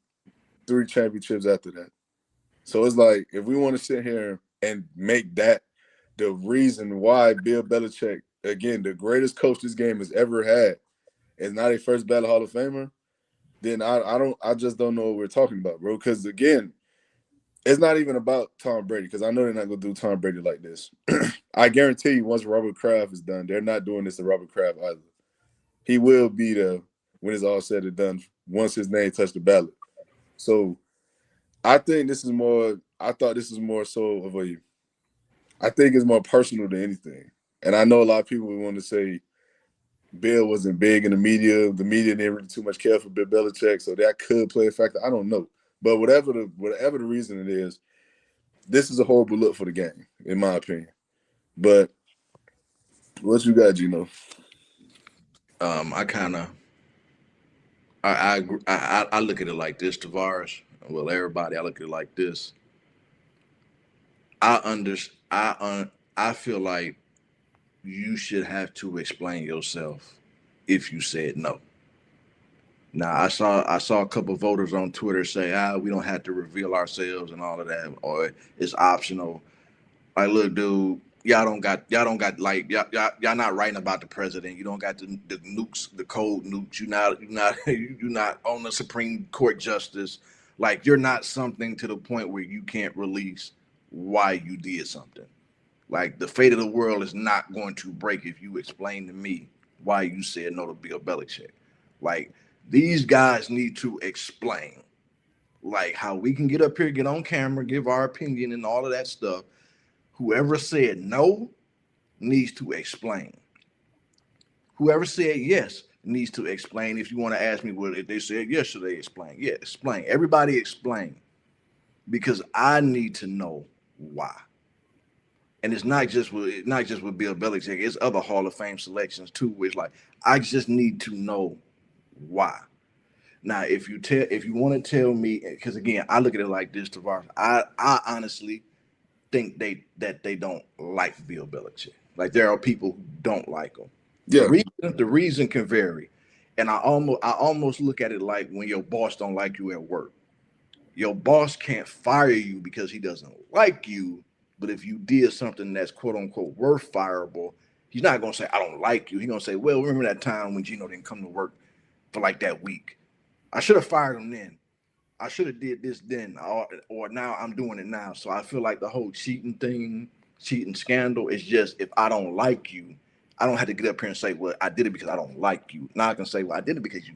A: 3 championships after that. So it's like, if we want to sit here and make that the reason why Bill Belichick, again, the greatest coach this game has ever had, is not a first ballot Hall of Famer, then I just don't know what we're talking about, bro. Because again, it's not even about Tom Brady, because I know they're not gonna do Tom Brady like this. I guarantee you, once Robert Kraft is done, they're not doing this to Robert Kraft either. He will be the, when it's all said and done, once his name touched the ballot. So I think this is more, I thought this is more so of a, I think it's more personal than anything. And I know a lot of people want to say Bill wasn't big in the media. The media didn't really too much care for Bill Belichick, so that could play a factor. I don't know. But whatever the reason it is, this is a horrible look for the game, in my opinion. But what you got, Gino?
C: I kind of I look at it like this, Tavares. Well, everybody, I look at it like this. I feel like you should have to explain yourself if you said no. Now I saw a couple voters on Twitter say, we don't have to reveal ourselves and all of that, or it's optional. Like, look, dude, y'all don't got like y'all not writing about the president. You don't got the nukes, the cold nukes. You're not on the Supreme Court justice. Like, you're not something to the point where you can't release why you did something. Like, the fate of the world is not going to break if you explain to me why you said no to Bill Belichick. Like, these guys need to explain, like, how we can get up here, get on camera, give our opinion and all of that stuff. Whoever said no needs to explain. Whoever said yes needs to explain. If you want to ask me what if they said yes, should they explain? Yeah, explain. Everybody explain. Because I need to know why. And it's not just with Bill Belichick. It's other Hall of Fame selections too, which, like, I just need to know why. Now, if you want to tell me, because again, I look at it like this, Tavares. I honestly think they don't like Bill Belichick. Like, there are people who don't like him.
A: Yeah.
C: The reason can vary, and I almost look at it like when your boss don't like you at work. Your boss can't fire you because he doesn't like you, but if you did something that's quote unquote worth fireable, he's not gonna say I don't like you. He's gonna say, well, remember that time when Gino didn't come to work for like that week? I should have fired him then. I should have did this then, or now I'm doing it now. So I feel like the whole cheating thing, cheating scandal, is just, if I don't like you, I don't have to get up here and say, well, I did it because I don't like you. Now I can say, well, I did it because you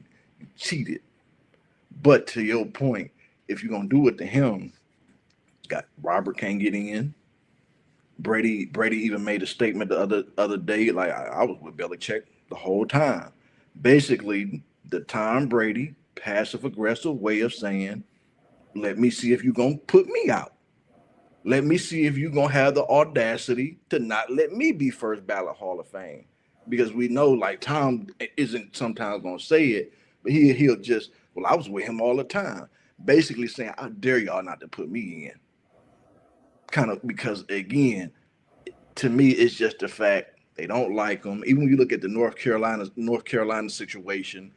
C: cheated. But to your point, if you're gonna do it to him, got Robert can't get in. Brady even made a statement the other day, like I was with Belichick the whole time. Basically, the Tom Brady passive aggressive way of saying, let me see if you're gonna put me out. Let me see if you're gonna have the audacity to not let me be first ballot Hall of Fame. Because we know like Tom isn't sometimes gonna say it, but he'll just, well, I was with him all the time. Basically saying, I dare y'all not to put me in. Kind of because again, to me, it's just the fact they don't like him. Even when you look at the North Carolina situation,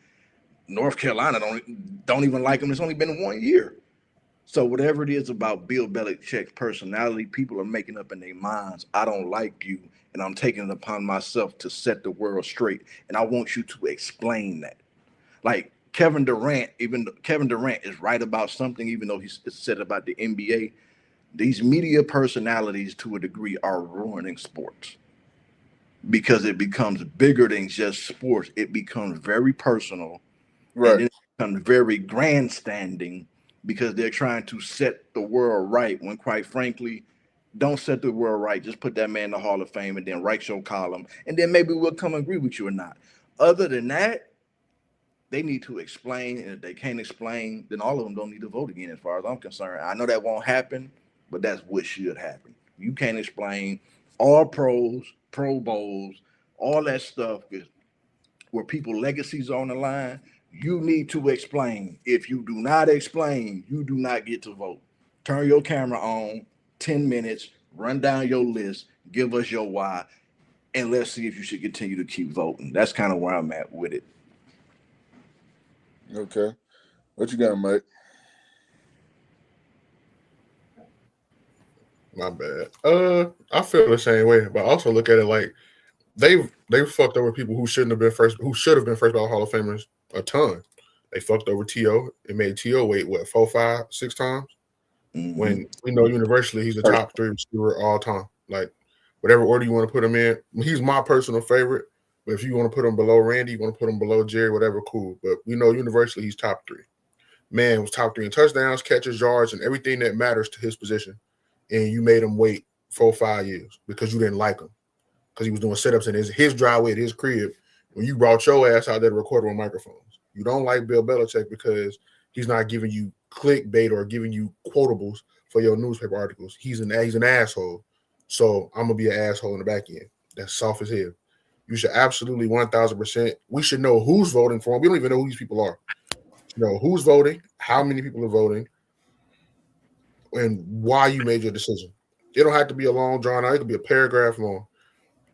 C: North Carolina don't even like him. It's only been 1 year. So whatever it is about Bill Belichick's personality, people are making up in their minds, I don't like you, and I'm taking it upon myself to set the world straight. And I want you to explain that. Like Kevin Durant, even Kevin Durant is right about something, even though he's said about the NBA. These media personalities, to a degree, are ruining sports because it becomes bigger than just sports. It becomes very personal, and
A: Right.
C: then it becomes very grandstanding because they're trying to set the world right. When, quite frankly, don't set the world right. Just put that man in the Hall of Fame and then write your column, and then maybe we'll come agree with you or not. Other than that, they need to explain, and if they can't explain, then all of them don't need to vote again, as far as I'm concerned. I know that won't happen, but that's what should happen. You can't explain all pros, Pro Bowls, all that stuff where people legacies on the line. You need to explain. If you do not explain, you do not get to vote. Turn your camera on, 10 minutes, run down your list, give us your why, and let's see if you should continue to keep voting. That's kind of where I'm at with it.
A: Okay. What you got, Mike?
D: My bad. I feel the same way, but I also look at it like they've fucked over people who shouldn't have been first, who should have been first ballot Hall of Famers a ton. They fucked over T.O. It made T.O. wait, what, 4, 5, 6 times?
C: Mm-hmm.
D: When we know universally he's the top 3 receiver all time. Like, whatever order you want to put him in, he's my personal favorite. But if you want to put him below Randy, you want to put him below Jerry, whatever, cool. But we know universally he's top 3. Man was top 3 in touchdowns, catches, yards, and everything that matters to his position. And you made him wait 4, 5 years because you didn't like him. Because he was doing setups in his driveway at his crib when you brought your ass out there to record on microphones. You don't like Bill Belichick because he's not giving you clickbait or giving you quotables for your newspaper articles. He's an asshole. So I'm gonna be an asshole in the back end. That's soft as hell. You should absolutely 1,000%. We should know who's voting for him. We don't even know who these people are. You know who's voting, how many people are voting, and why you made your decision. It don't have to be a long drawn out. It could be a paragraph long.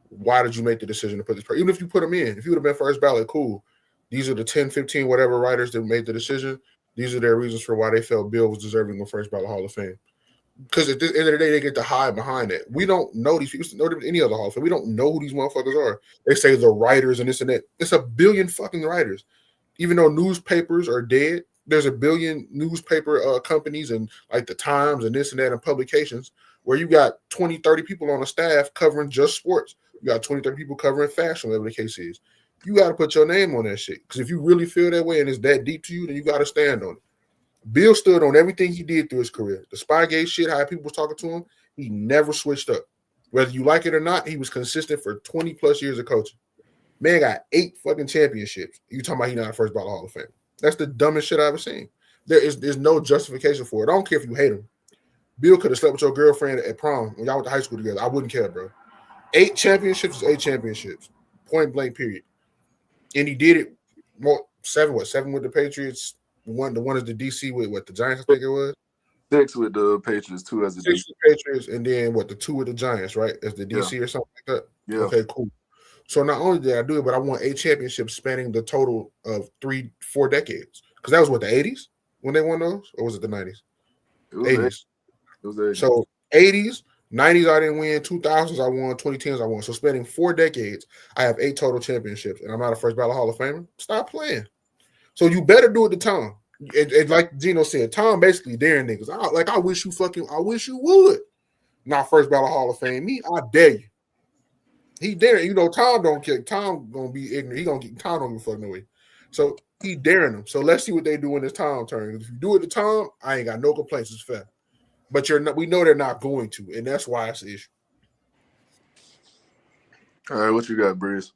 D: Why did you make the decision to put this person? Even if you put them in, if you would have been first ballot, cool. These are the 10, 15, whatever writers that made the decision. These are their reasons for why they felt Bill was deserving of first ballot Hall of Fame. Because at the end of the day, they get to hide behind it. We don't know these people, no any other Hall of Fame. We don't know who these motherfuckers are. They say the writers and this and that. It's a billion fucking writers. Even though newspapers are dead, there's a billion newspaper companies and like the Times and this and that and publications where you got 20, 30 people on a staff covering just sports. You got 20, 30 people covering fashion, whatever the case is. You got to put your name on that shit. Because if you really feel that way and it's that deep to you, then you got to stand on it. Bill stood on everything he did through his career. The Spygate shit, how people was talking to him, he never switched up. Whether you like it or not, he was consistent for 20 plus years of coaching. Man got 8 fucking championships. You talking about he not a first ballot Hall of Fame. That's the dumbest shit I've ever seen. There's no justification for it. I don't care if you hate him. Bill could have slept with your girlfriend at prom when y'all went to high school together. I wouldn't care, bro. 8 championships is 8 championships. Point blank, period. And he did it more 7 with the Patriots. The one is the DC with what the Giants, I think it was.
A: 6 with the Patriots, 2 as the
D: 6
A: DC.
D: with the Patriots, and then what, the 2 with the Giants, right? As the DC or something like that.
A: Yeah.
D: Okay, cool. So not only did I do it, but I won 8 championships spanning the total of 3-4 decades. Because that was what, the 80s when they won those? Or was it the 90s?
A: It was
D: 80s.
A: It was 80s.
D: So 80s, 90s I didn't win, 2000s I won, 2010s I won. So spanning 4 decades, I have 8 total championships, and I'm not a first ballot Hall of Famer. Stop playing. So you better do it to Tom. And like Gino said, Tom basically daring niggas. I wish you would. Not first ballot Hall of Fame. Me, I dare you. He daring, Tom don't care. Tom gonna be ignorant. He gonna get Tom don't give a fuck no way. So he daring them. So let's see what they do when it's Tom turn. If you do it to Tom, I ain't got no complaints. It's fair. But we know they're not going to, and that's why it's an issue.
A: All right, what you got, Breeze?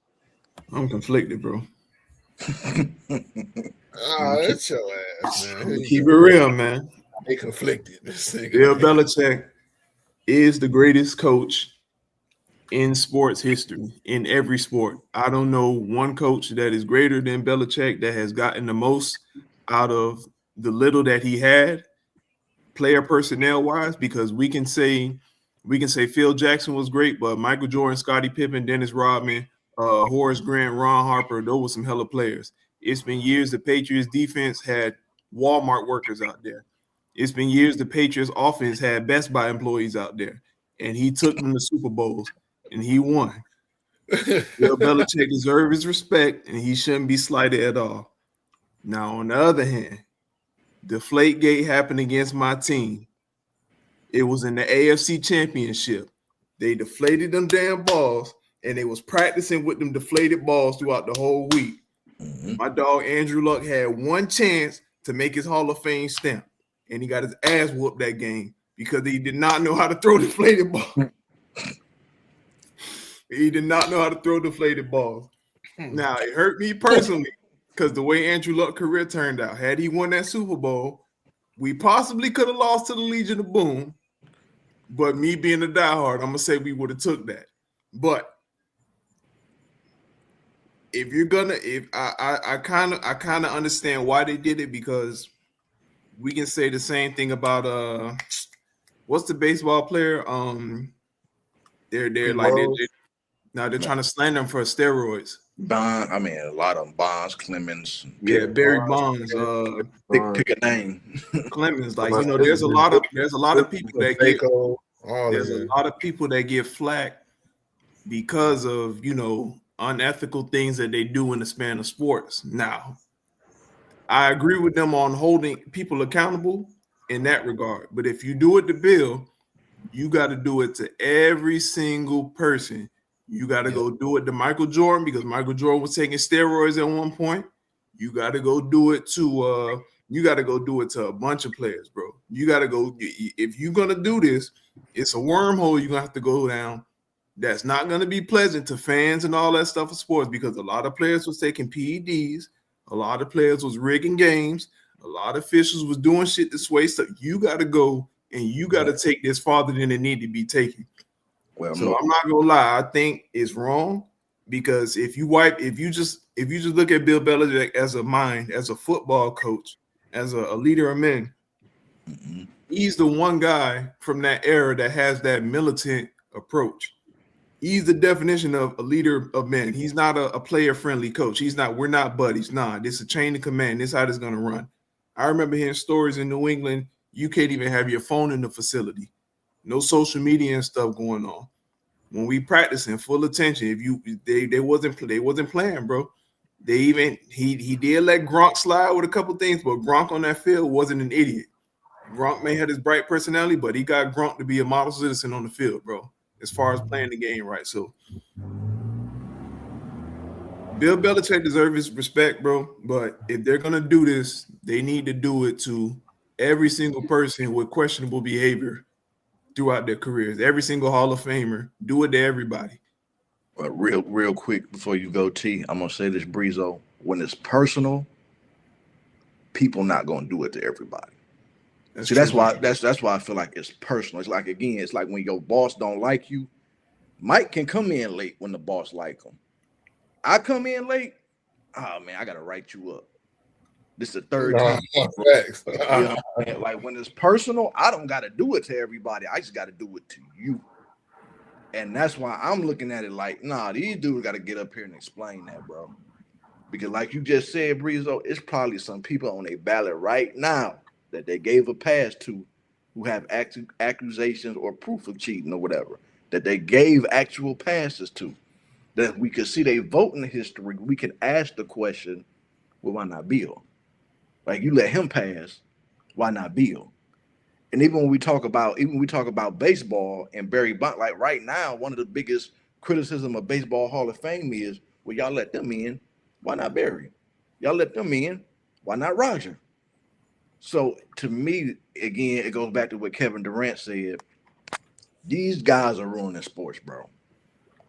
B: I'm conflicted, bro.
D: That's your ass, man.
B: Keep it real, man.
D: They conflicted.
B: Bill Belichick is the greatest coach in sports history, in every sport. I don't know one coach that is greater than Belichick that has gotten the most out of the little that he had, player personnel wise, because we can say Phil Jackson was great, but Michael Jordan, Scottie Pippen, Dennis Rodman, Horace Grant, Ron Harper, those were some hella players. It's been years the Patriots defense had Walmart workers out there. It's been years the Patriots offense had Best Buy employees out there, and he took them to Super Bowls and he won. Bill Belichick deserves his respect, and he shouldn't be slighted at all. Now, on the other hand, Deflategate happened against my team. It was in the AFC Championship. They deflated them damn balls, and they was practicing with them deflated balls throughout the whole week. Mm-hmm. My dog Andrew Luck had one chance to make his Hall of Fame stamp, and he got his ass whooped that game because he did not know how to throw deflated balls. He did not know how to throw deflated balls. Now, it hurt me personally because the way Andrew Luck's career turned out, had he won that Super Bowl, we possibly could have lost to the Legion of Boom. But me being a diehard, I'm going to say we would have took that. But if you're going to – I kind of understand why they did it, because we can say the same thing about what's the baseball player? They're like they're trying to slander him for steroids.
C: Bond, I mean, a lot of them. Bonds, Clemens.
B: Yeah, Barry Bonds.
C: Pick a name.
B: Clemens, like, there's a lot of people that get flack because of unethical things that they do in the span of sports. Now, I agree with them on holding people accountable in that regard, but if you do it to Bill, you got to do it to every single person. You got to go do it to Michael Jordan, because Michael Jordan was taking steroids at one point. You got to go do it to a bunch of players, bro. You got to go. If you're gonna do this, it's a wormhole you're gonna have to go down. That's not gonna be pleasant to fans and all that stuff of sports, because a lot of players was taking PEDs, a lot of players was rigging games, a lot of officials was doing shit this way. So you got to go and you got to take this farther than it need to be taken. Well, so I'm not gonna lie, I think it's wrong, because if you just look at Bill Belichick as a mind, as a football coach, as a leader of men, he's the one guy from that era that has that militant approach. He's the definition of a leader of men. He's not a player-friendly coach. We're not buddies. Nah, this is a chain of command. This is how this is gonna run. I remember hearing stories in New England, you can't even have your phone in the facility. No social media and stuff going on. When we practicing, full attention. They wasn't playing, bro. He did let Gronk slide with a couple things, but Gronk on that field wasn't an idiot. Gronk may have his bright personality, but he got Gronk to be a model citizen on the field, bro, as far as playing the game right. So Bill Belichick deserves his respect, bro. But if they're gonna do this, they need to do it to every single person with questionable behavior throughout their careers. Every single Hall of Famer, do it to everybody.
C: Well, real quick before you go, T, I'm gonna say this, Breezo. When it's personal, people not gonna do it to everybody. That's why I feel like it's personal. It's like, again, it's like when your boss don't like you. Mike can come in late when the boss like him. I come in late. Oh man, I gotta write you up. This is the third time. Like when it's personal, I don't got to do it to everybody. I just got to do it to you. And that's why I'm looking at it like, nah, these dudes got to get up here and explain that, bro. Because like you just said, Breezo, it's probably some people on a ballot right now that they gave a pass to who have accusations or proof of cheating or whatever, that they gave actual passes to, that we could see they voting history. We can ask the question, well, why not Bill? Like, you let him pass, why not Bill? And even when we talk about baseball and Barry Bonds, like right now, one of the biggest criticism of Baseball Hall of Fame is, well, y'all let them in. Why not Barry? Y'all let them in. Why not Roger? So to me, again, it goes back to what Kevin Durant said. These guys are ruining sports, bro.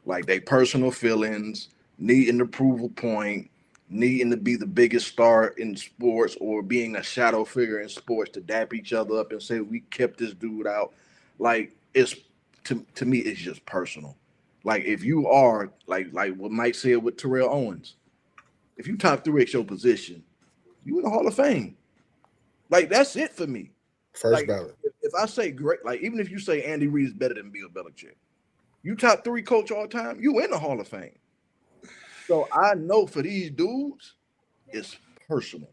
C: Like they personal feelings, needing the approval point, needing to be the biggest star in sports or being a shadow figure in sports to dap each other up and say we kept this dude out. Like it's to me, it's just personal. Like if you are like what Mike said with Terrell Owens, if you top three at your position, you in the Hall of Fame. Like that's it for me.
D: First
C: Like
D: ballot.
C: if I say great, like even if you say Andy Reid is better than Bill Belichick, you top three coach all time, you in the Hall of Fame. So I know for these dudes, it's personal.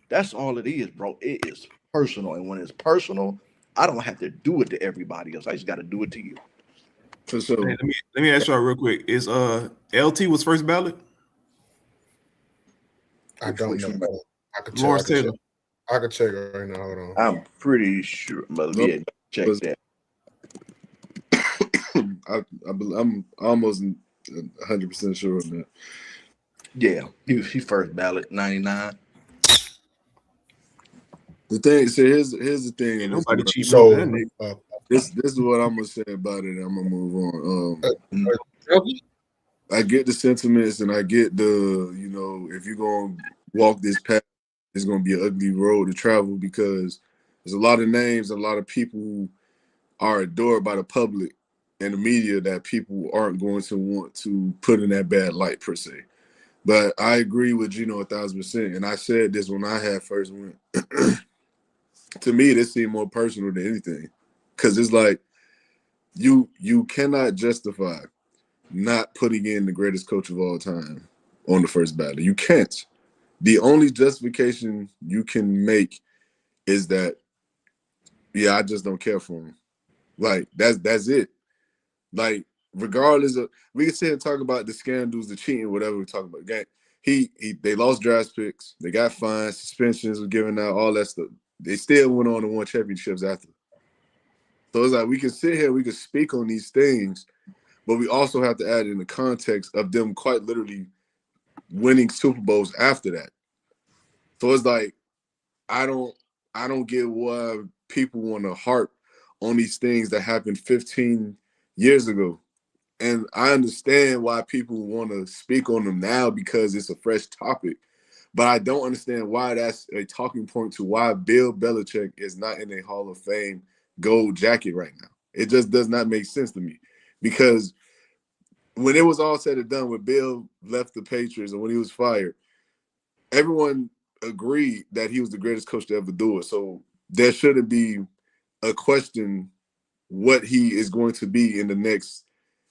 C: That's all it is, bro. It is personal. And when it's personal, I don't have to do it to everybody else. I just got to do it to you.
A: For
B: Hey,
A: sure.
B: let me ask y'all real quick. Is LT was first ballot?
D: I don't know.
C: One?
D: I could check.
B: Lawrence Taylor.
D: I could check it right now. Hold on.
C: I'm pretty sure, but
A: No,
C: yeah, check
A: was-
C: that.
A: I'm almost 100% sure on that.
C: Yeah, he first ballot, 99.
A: The thing, see, here's the thing,
B: Ain't
A: and
B: nobody cheating
D: So,
B: over that nigga.
A: this is what I'm gonna say about it. And I'm gonna move on.
D: uh,
A: I get the sentiments, and I get the if you're gonna walk this path, it's gonna be an ugly road to travel because there's a lot of names, a lot of people who are adored by the public and the media that people aren't going to want to put in that bad light per se. But I agree with Gino 1,000%, and I said this when I had first went. To me, this seemed more personal than anything, because it's like you cannot justify not putting in the greatest coach of all time on the first ballot. You can't. The only justification you can make is that, yeah, I just don't care for him. Like that's it. Like regardless of, we can sit and talk about the scandals, the cheating, whatever we talk about. Game, they lost draft picks, they got fines, suspensions were given out, all that stuff. They still went on and won championships after. So it's like we can sit here, we can speak on these things, but we also have to add in the context of them quite literally winning Super Bowls after that. So it's like I don't get why people want to harp on these things that happened 15 years ago. And I understand why people want to speak on them now because it's a fresh topic. But I don't understand why that's a talking point to why Bill Belichick is not in a Hall of Fame gold jacket right now. It just does not make sense to me. Because when it was all said and done, when Bill left the Patriots and when he was fired, everyone agreed that he was the greatest coach to ever do it. So there shouldn't be a question what he is going to be in the next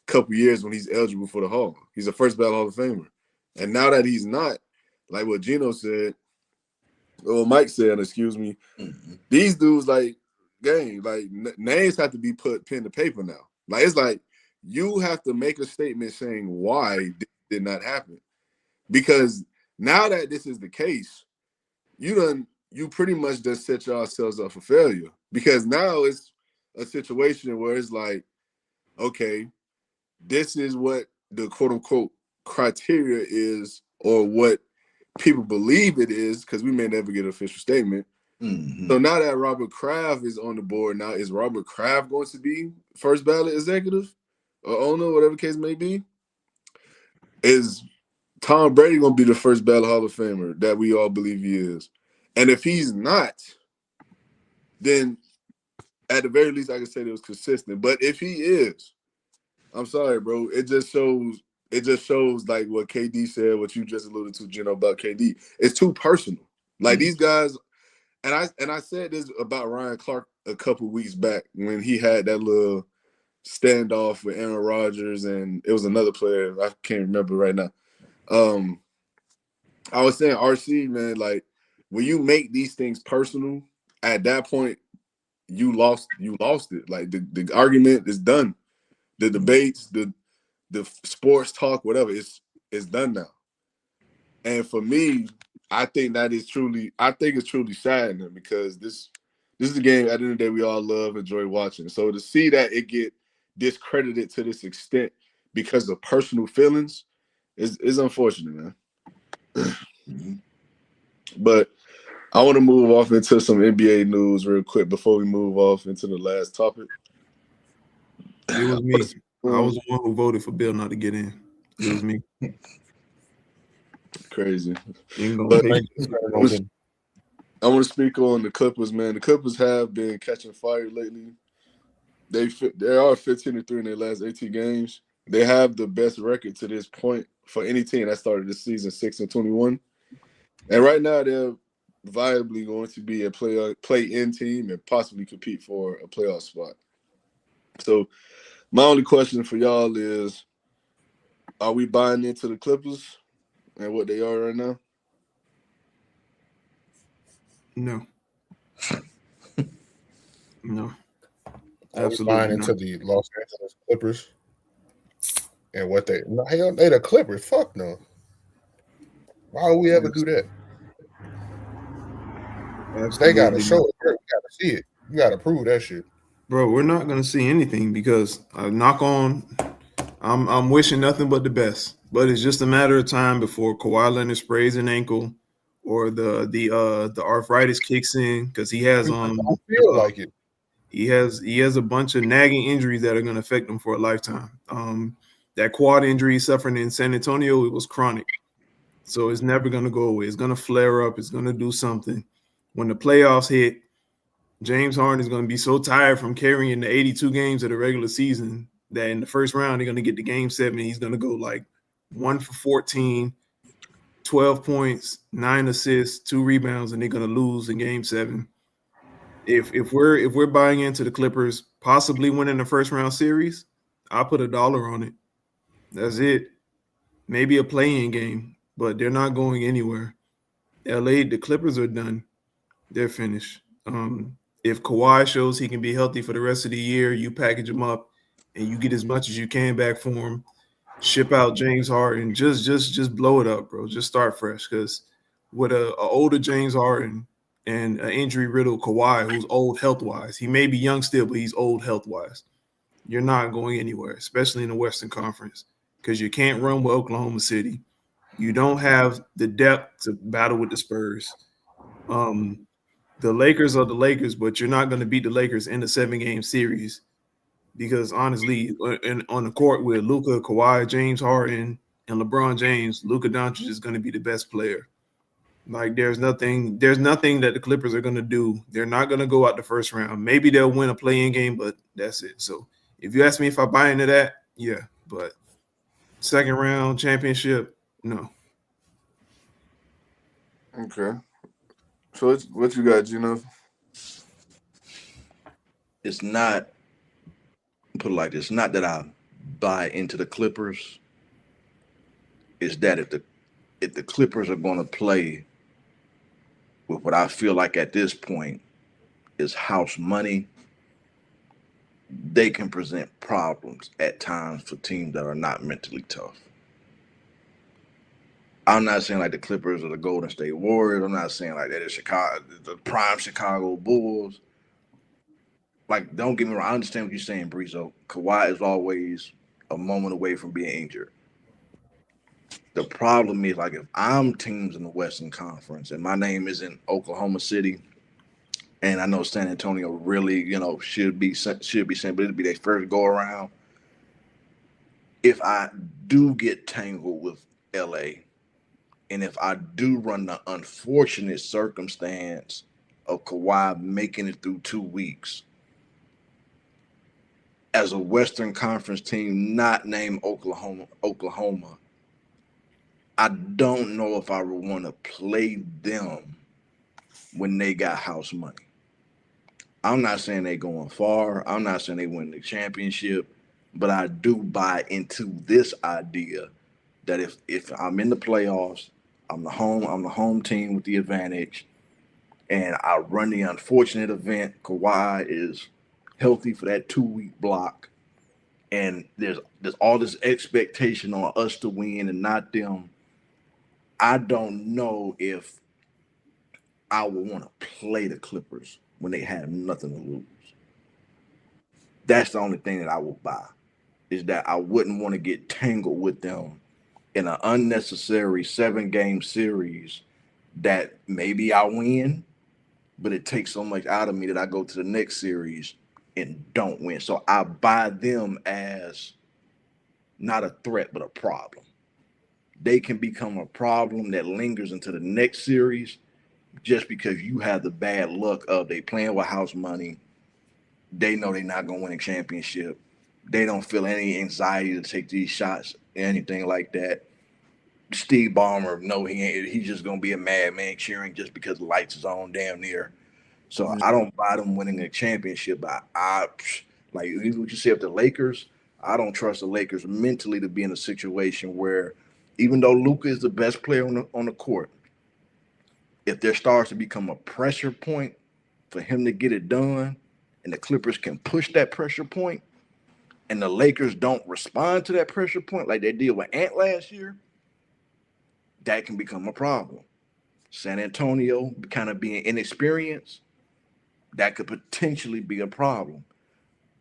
A: couple years when he's eligible for the Hall. He's a first ballot Hall of Famer. And now that he's not, like what Gino said, or Mike said, excuse me, these dudes like names have to be put pen to paper now. Like it's like you have to make a statement saying why this did not happen. Because now that this is the case, you pretty much just set yourselves up for failure. Because now it's a situation where it's like, okay, this is what the quote unquote criteria is, or what people believe it is, because we may never get an official statement.
C: Mm-hmm.
A: So now that Robert Kraft is on the board, now is Robert Kraft going to be first ballot executive or owner, whatever the case may be? Is Tom Brady going to be the first ballot Hall of Famer that we all believe he is? And if he's not, then at the very least I can say it was consistent. But if he is, I'm sorry, bro. It just shows like what KD said, what you just alluded to, Gino, about KD. It's too personal. Like these guys, and I said this about Ryan Clark a couple weeks back when he had that little standoff with Aaron Rodgers, and it was another player I can't remember right now. I was saying, RC, man, like when you make these things personal, at that point, you lost it. Like the argument is done. The debates, the sports talk, whatever, it's done now. And for me, I think it's truly saddening because this is a game at the end of the day we all love, enjoy watching. So to see that it get discredited to this extent because of personal feelings is unfortunate, man. But I want to move off into some NBA news real quick before we move off into the last topic.
B: It was me. I was the one who voted for Bill not to get in. It was me.
A: Crazy.
B: But
A: I want to speak on the Clippers, man. The Clippers have been catching fire lately. They are 15-3 in their last 18 games. They have the best record to this point for any team that started the season 6-21. And right now they're viably going to be a play-in team and possibly compete for a playoff spot. So my only question for y'all is, are we buying into the Clippers and what they are right now?
B: No. No.
D: Absolutely buying into the Los Angeles Clippers and what they the Clippers. Fuck no. Why would we ever do that? Absolutely. They gotta show it. You gotta see it. You gotta prove that shit.
B: Bro, we're not gonna see anything because I'm wishing nothing but the best. But it's just a matter of time before Kawhi Leonard sprays an ankle or the arthritis kicks in because he has
D: I feel like it.
B: He has a bunch of nagging injuries that are going to affect him for a lifetime. That quad injury suffering in San Antonio, it was chronic. So it's never going to go away. It's going to flare up. It's going to do something. When the playoffs hit, James Harden is going to be so tired from carrying the 82 games of the regular season that in the first round, they're going to get to game 7. He's going to go like 1 for 14, 12 points, 9 assists, 2 rebounds, and they're going to lose in game 7. If we're buying into the Clippers possibly winning the first round series, I'll put $1 on it. That's it. Maybe a play-in game, but they're not going anywhere. LA, the Clippers are done. They're finished. If Kawhi shows he can be healthy for the rest of the year, you package him up and you get as much as you can back for him. Ship out James Harden. Just blow it up, bro. Just start fresh. Because with a older James Harden and an injury-riddled Kawhi, who's old health-wise. He may be young still, but he's old health-wise. You're not going anywhere, especially in the Western Conference, because you can't run with Oklahoma City. You don't have the depth to battle with the Spurs. The Lakers are the Lakers, but you're not going to beat the Lakers in the 7-game series because, honestly, on the court with Luka, Kawhi, James Harden, and LeBron James, Luka Doncic is going to be the best player. Like there's nothing that the Clippers are going to do. They're not going to go out the first round. Maybe they'll win a play-in game, but that's it. So if you ask me if I buy into that, yeah. But second round championship, no.
A: Okay. So what you got, Gino?
C: It's not, put it like this, not that I buy into the Clippers. It's that if the Clippers are going to play with what I feel like at this point is house money, they can present problems at times for teams that are not mentally tough. I'm not saying like the Clippers or the Golden State Warriors. I'm not saying like that is the prime Chicago Bulls. Like, don't get me wrong. I understand what you're saying, Breezo. Kawhi is always a moment away from being injured. The problem is, like, if I'm teams in the Western Conference and my name is in Oklahoma City, and I know San Antonio really, should be sent, but it'll be their first go around. If I do get tangled with LA, and if I do run the unfortunate circumstance of Kawhi making it through 2 weeks, as a Western Conference team not named Oklahoma, I don't know if I would want to play them when they got house money. I'm not saying they going far. I'm not saying they win the championship, but I do buy into this idea that if I'm in the playoffs, I'm the home team with the advantage, and I run the unfortunate event. Kawhi is healthy for that 2-week block, and there's all this expectation on us to win and not them. I don't know if I would want to play the Clippers when they have nothing to lose. That's the only thing that I will buy. is that I wouldn't want to get tangled with them in an unnecessary 7 game series that maybe I win, but it takes so much out of me that I go to the next series and don't win. So I buy them as not a threat, but a problem. They can become a problem that lingers into the next series just because you have the bad luck of they playing with house money. They know they're not going to win a championship. They don't feel any anxiety to take these shots, anything like that. Steve Ballmer, no, he ain't. He's just gonna be a madman cheering just because the lights is on damn near. So I don't buy them winning a championship. I like what you said with the Lakers. I don't trust the Lakers mentally to be in a situation where, even though Luka is the best player on the court, if there starts to become a pressure point for him to get it done, and the Clippers can push that pressure point, and the Lakers don't respond to that pressure point like they did with Ant last year, that can become a problem. San Antonio kind of being inexperienced, that could potentially be a problem.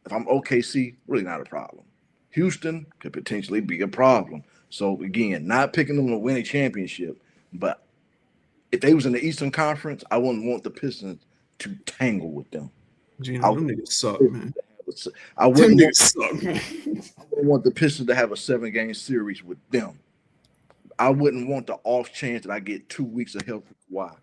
C: If I'm OKC, really not a problem. Houston could potentially be a problem. So again, not picking them to win a championship, but if they was in the Eastern Conference, I wouldn't want the Pistons to tangle with them.
B: Gino, them niggas suck, man.
C: I
B: Them
C: wouldn't
B: niggas suck, man.
C: I wouldn't want the Pistons to have a 7 game series with them. I wouldn't want the off chance that I get 2 weeks of healthy Kawhi.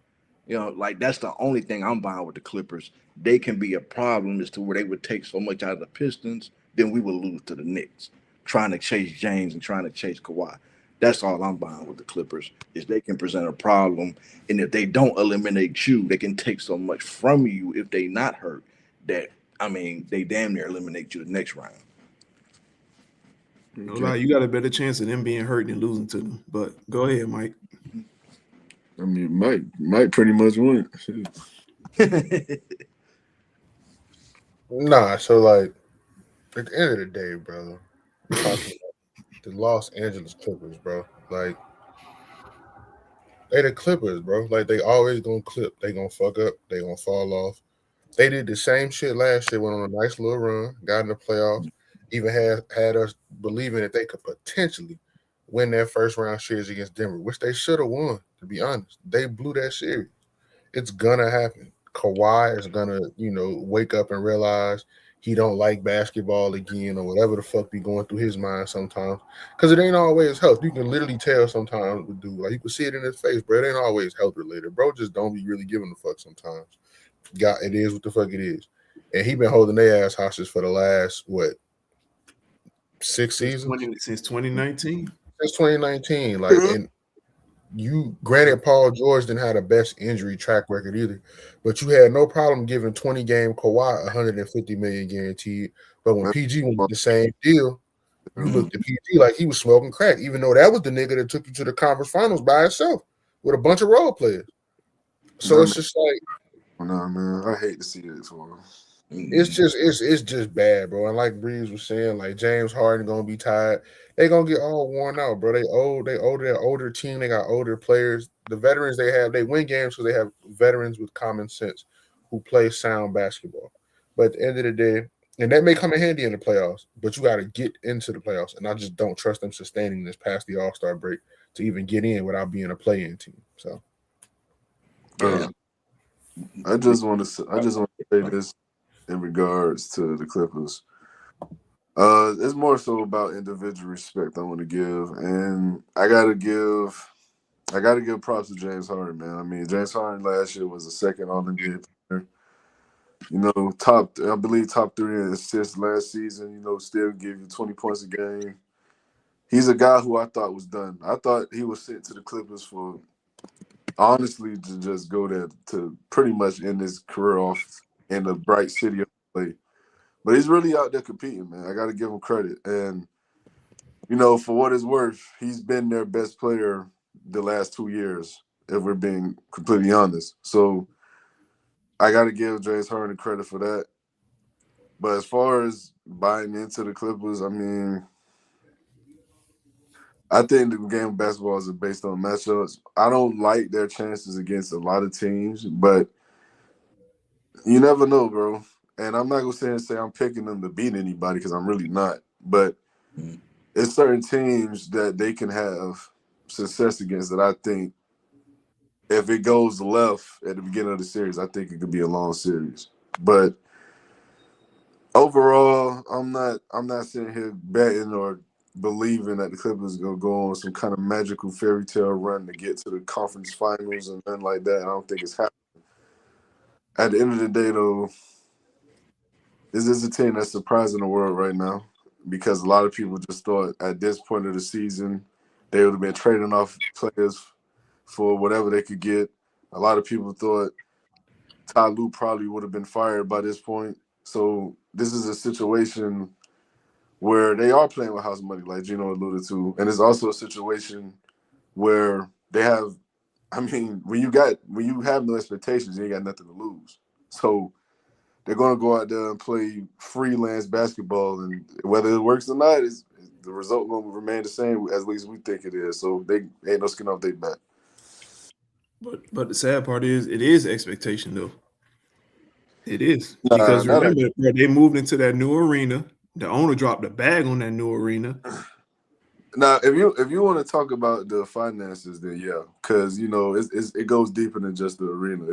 C: You know, like that's the only thing I'm buying with the Clippers. They can be a problem as to where they would take so much out of the Pistons, then we would lose to the Knicks, trying to chase James and trying to chase Kawhi. That's all I'm buying with the Clippers is they can present a problem, and if they don't eliminate you, they can take so much from you if they not hurt that they damn near eliminate you the next round.
B: No lie, you got a better chance of them being hurt than losing to them. But go ahead, Mike.
A: I mean, Mike pretty much won.
D: Nah, so like at the end of the day, brother, we're talking about the Los Angeles Clippers, bro. Like they the Clippers, bro. Like they always gonna clip. They gonna fuck up. They gonna fall off. They did the same shit last year. Went on a nice little run. Got in the playoffs. Even had us believing that they could potentially win their first round series against Denver, which they should have won. To be honest, they blew that series. It's gonna happen. Kawhi is gonna, wake up and realize he don't like basketball again, or whatever the fuck be going through his mind sometimes. Because it ain't always health. You can literally tell sometimes with dude, like you can see it in his face, bro. It ain't always health related, bro. Just don't be really giving a fuck sometimes. God, it is what the fuck it is. And he been holding their ass hostage for the last 6 seasons
B: Since 2019.
D: since 2019. Like, and granted, Paul George didn't have the best injury track record either, but you had no problem giving 20-game Kawhi 150 million guaranteed. But when PG went the same deal, you looked at PG like he was smoking crack, even though that was the nigga that took you to the conference finals by himself with a bunch of role players. So it's just like,
A: nah, man, I hate to see it for him.
D: It's just bad, bro. And like Breeze was saying, like James Harden gonna be tired. They gonna get all worn out, bro. They're older team. They got older players. The veterans they have, they win games because they have veterans with common sense who play sound basketball. But at the end of the day, and that may come in handy in the playoffs, but you got to get into the playoffs. And I just don't trust them sustaining this past the All-Star break to even get in without being a play-in team. So,
A: I just want to say this in regards to the Clippers. It's more so about individual respect I want to give, and I gotta give props to James Harden, man. I mean, James Harden last year was the second All-NBA player. I believe top 3 in assists last season. Still give you 20 points a game. He's a guy who I thought was done. I thought he was sent to the Clippers for, honestly, to just go there to pretty much end his career off in the bright city of LA. But he's really out there competing, man. I got to give him credit. And, for what it's worth, he's been their best player the last 2 years, if we're being completely honest. So I got to give James Harden credit for that. But as far as buying into the Clippers, I mean, I think the game of basketball is based on matchups. I don't like their chances against a lot of teams, but you never know, bro. And I'm not going to say I'm picking them to beat anybody because I'm really not. But It's certain teams that they can have success against that I think if it goes left at the beginning of the series, I think it could be a long series. But overall, I'm not sitting here betting or believing that the Clippers are gonna go on some kind of magical fairy tale run to get to the conference finals and nothing like that. I don't think it's happening. At the end of the day, though, this is a team that's surprising the world right now because a lot of people just thought at this point of the season they would have been trading off players for whatever they could get. A lot of people thought Ty Lue probably would have been fired by this point. So this is a situation where they are playing with house money, like Gino alluded to. And it's also a situation where they have, I mean, when you have no expectations, you ain't got nothing to lose. So they're going to go out there and play freelance basketball, and whether it works or not, the result going to remain the same, at least we think it is. So they ain't no skin off their back.
B: But the sad part is, it is expectation though. It is because remember, bro, they moved into that new arena. The owner dropped a bag on that new arena.
A: Now, if you want to talk about the finances, then yeah, because it goes deeper than just the arena.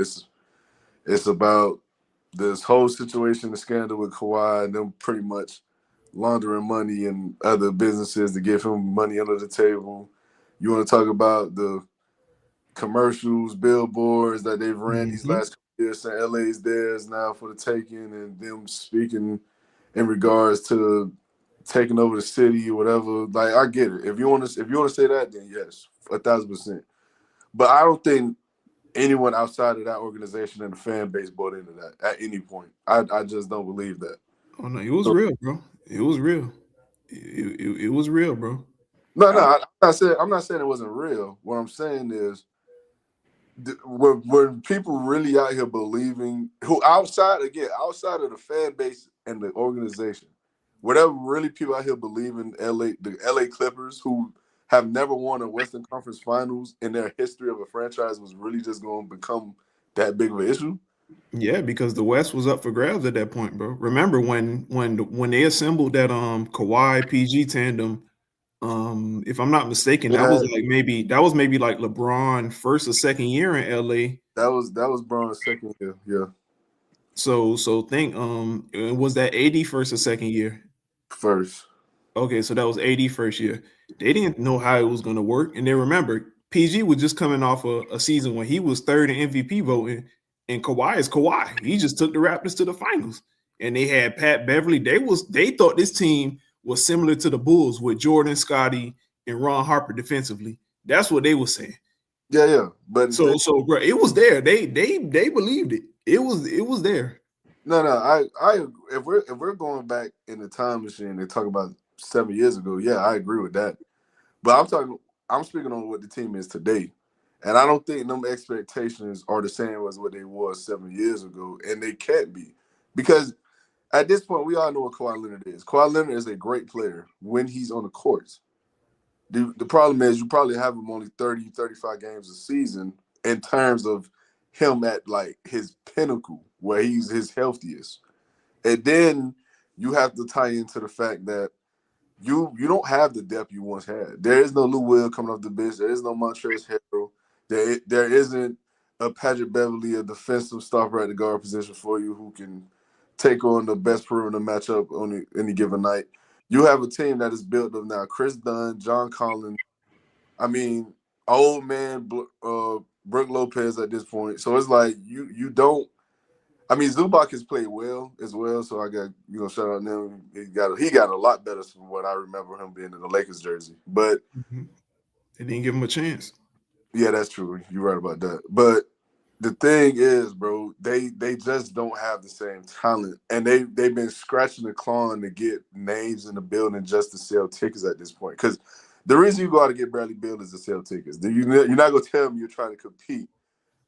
A: It's about this whole situation, the scandal with Kawhi, and them pretty much laundering money and other businesses to give him money under the table. You want to talk about the commercials, billboards that they've ran these last couple years, saying LA's theirs now for the taking, and them speaking in regards to taking over the city or whatever. Like, I get it. If you want to say that, then yes, 1,000%. But I don't think anyone outside of that organization and the fan base bought into that at any point. I just don't believe that.
B: Oh no, it was real, bro. It was real. It was real, bro.
A: No, I'm not saying it wasn't real. What I'm saying is, were people really out here believing, who outside of the fan base and the organization, whatever really people out here believe in the LA Clippers, who have never won a Western Conference Finals in their history of a franchise, was really just going to become that big of an issue?
B: Yeah, because the West was up for grabs at that point, bro. Remember when they assembled that Kawhi PG tandem, if I'm not mistaken, that was maybe like LeBron first or second year in LA.
A: That was Bron's second year, yeah.
B: So think was that AD first or second year?
A: First.
B: Okay, so that was AD first year. They didn't know how it was going to work, and then remember, PG was just coming off a season when he was third in MVP voting, and Kawhi is Kawhi. He just took the Raptors to the finals, and they had Pat Beverly. They thought this team was similar to the Bulls with Jordan, Scottie, and Ron Harper defensively. That's what they were saying.
A: Yeah. But
B: so bro, it was there. They believed it. It was there.
A: No, I if we're going back in the time machine and talk about 7 years ago, yeah, I agree with that. But I'm speaking on what the team is today. And I don't think them expectations are the same as what they was 7 years ago. And they can't be. Because at this point, we all know what Kawhi Leonard is. Kawhi Leonard is a great player when he's on the court. The problem is you probably have him only 30, 35 games a season in terms of him at like his pinnacle, where he's his healthiest. And then you have to tie into the fact that you don't have the depth you once had. There is no Lou Will coming off the bench. There is no Montrezl Harrell. There isn't a Patrick Beverly, a defensive stopper at the guard position for you who can take on the best perimeter matchup on any given night. You have a team that is built up now. Chris Dunn, John Collins. I mean, old man Brook Lopez at this point. So it's like you don't. I mean, Zubac has played well as well. So I got shout out to him. He got a lot better from what I remember him being in the Lakers jersey. But
B: they didn't give him a chance.
A: Yeah, that's true. You're right about that. But the thing is, bro, they just don't have the same talent, and they've been scratching and clawing to get names in the building just to sell tickets at this point. Because the reason you go out to get Bradley Beal is to sell tickets. You're not gonna tell me you're trying to compete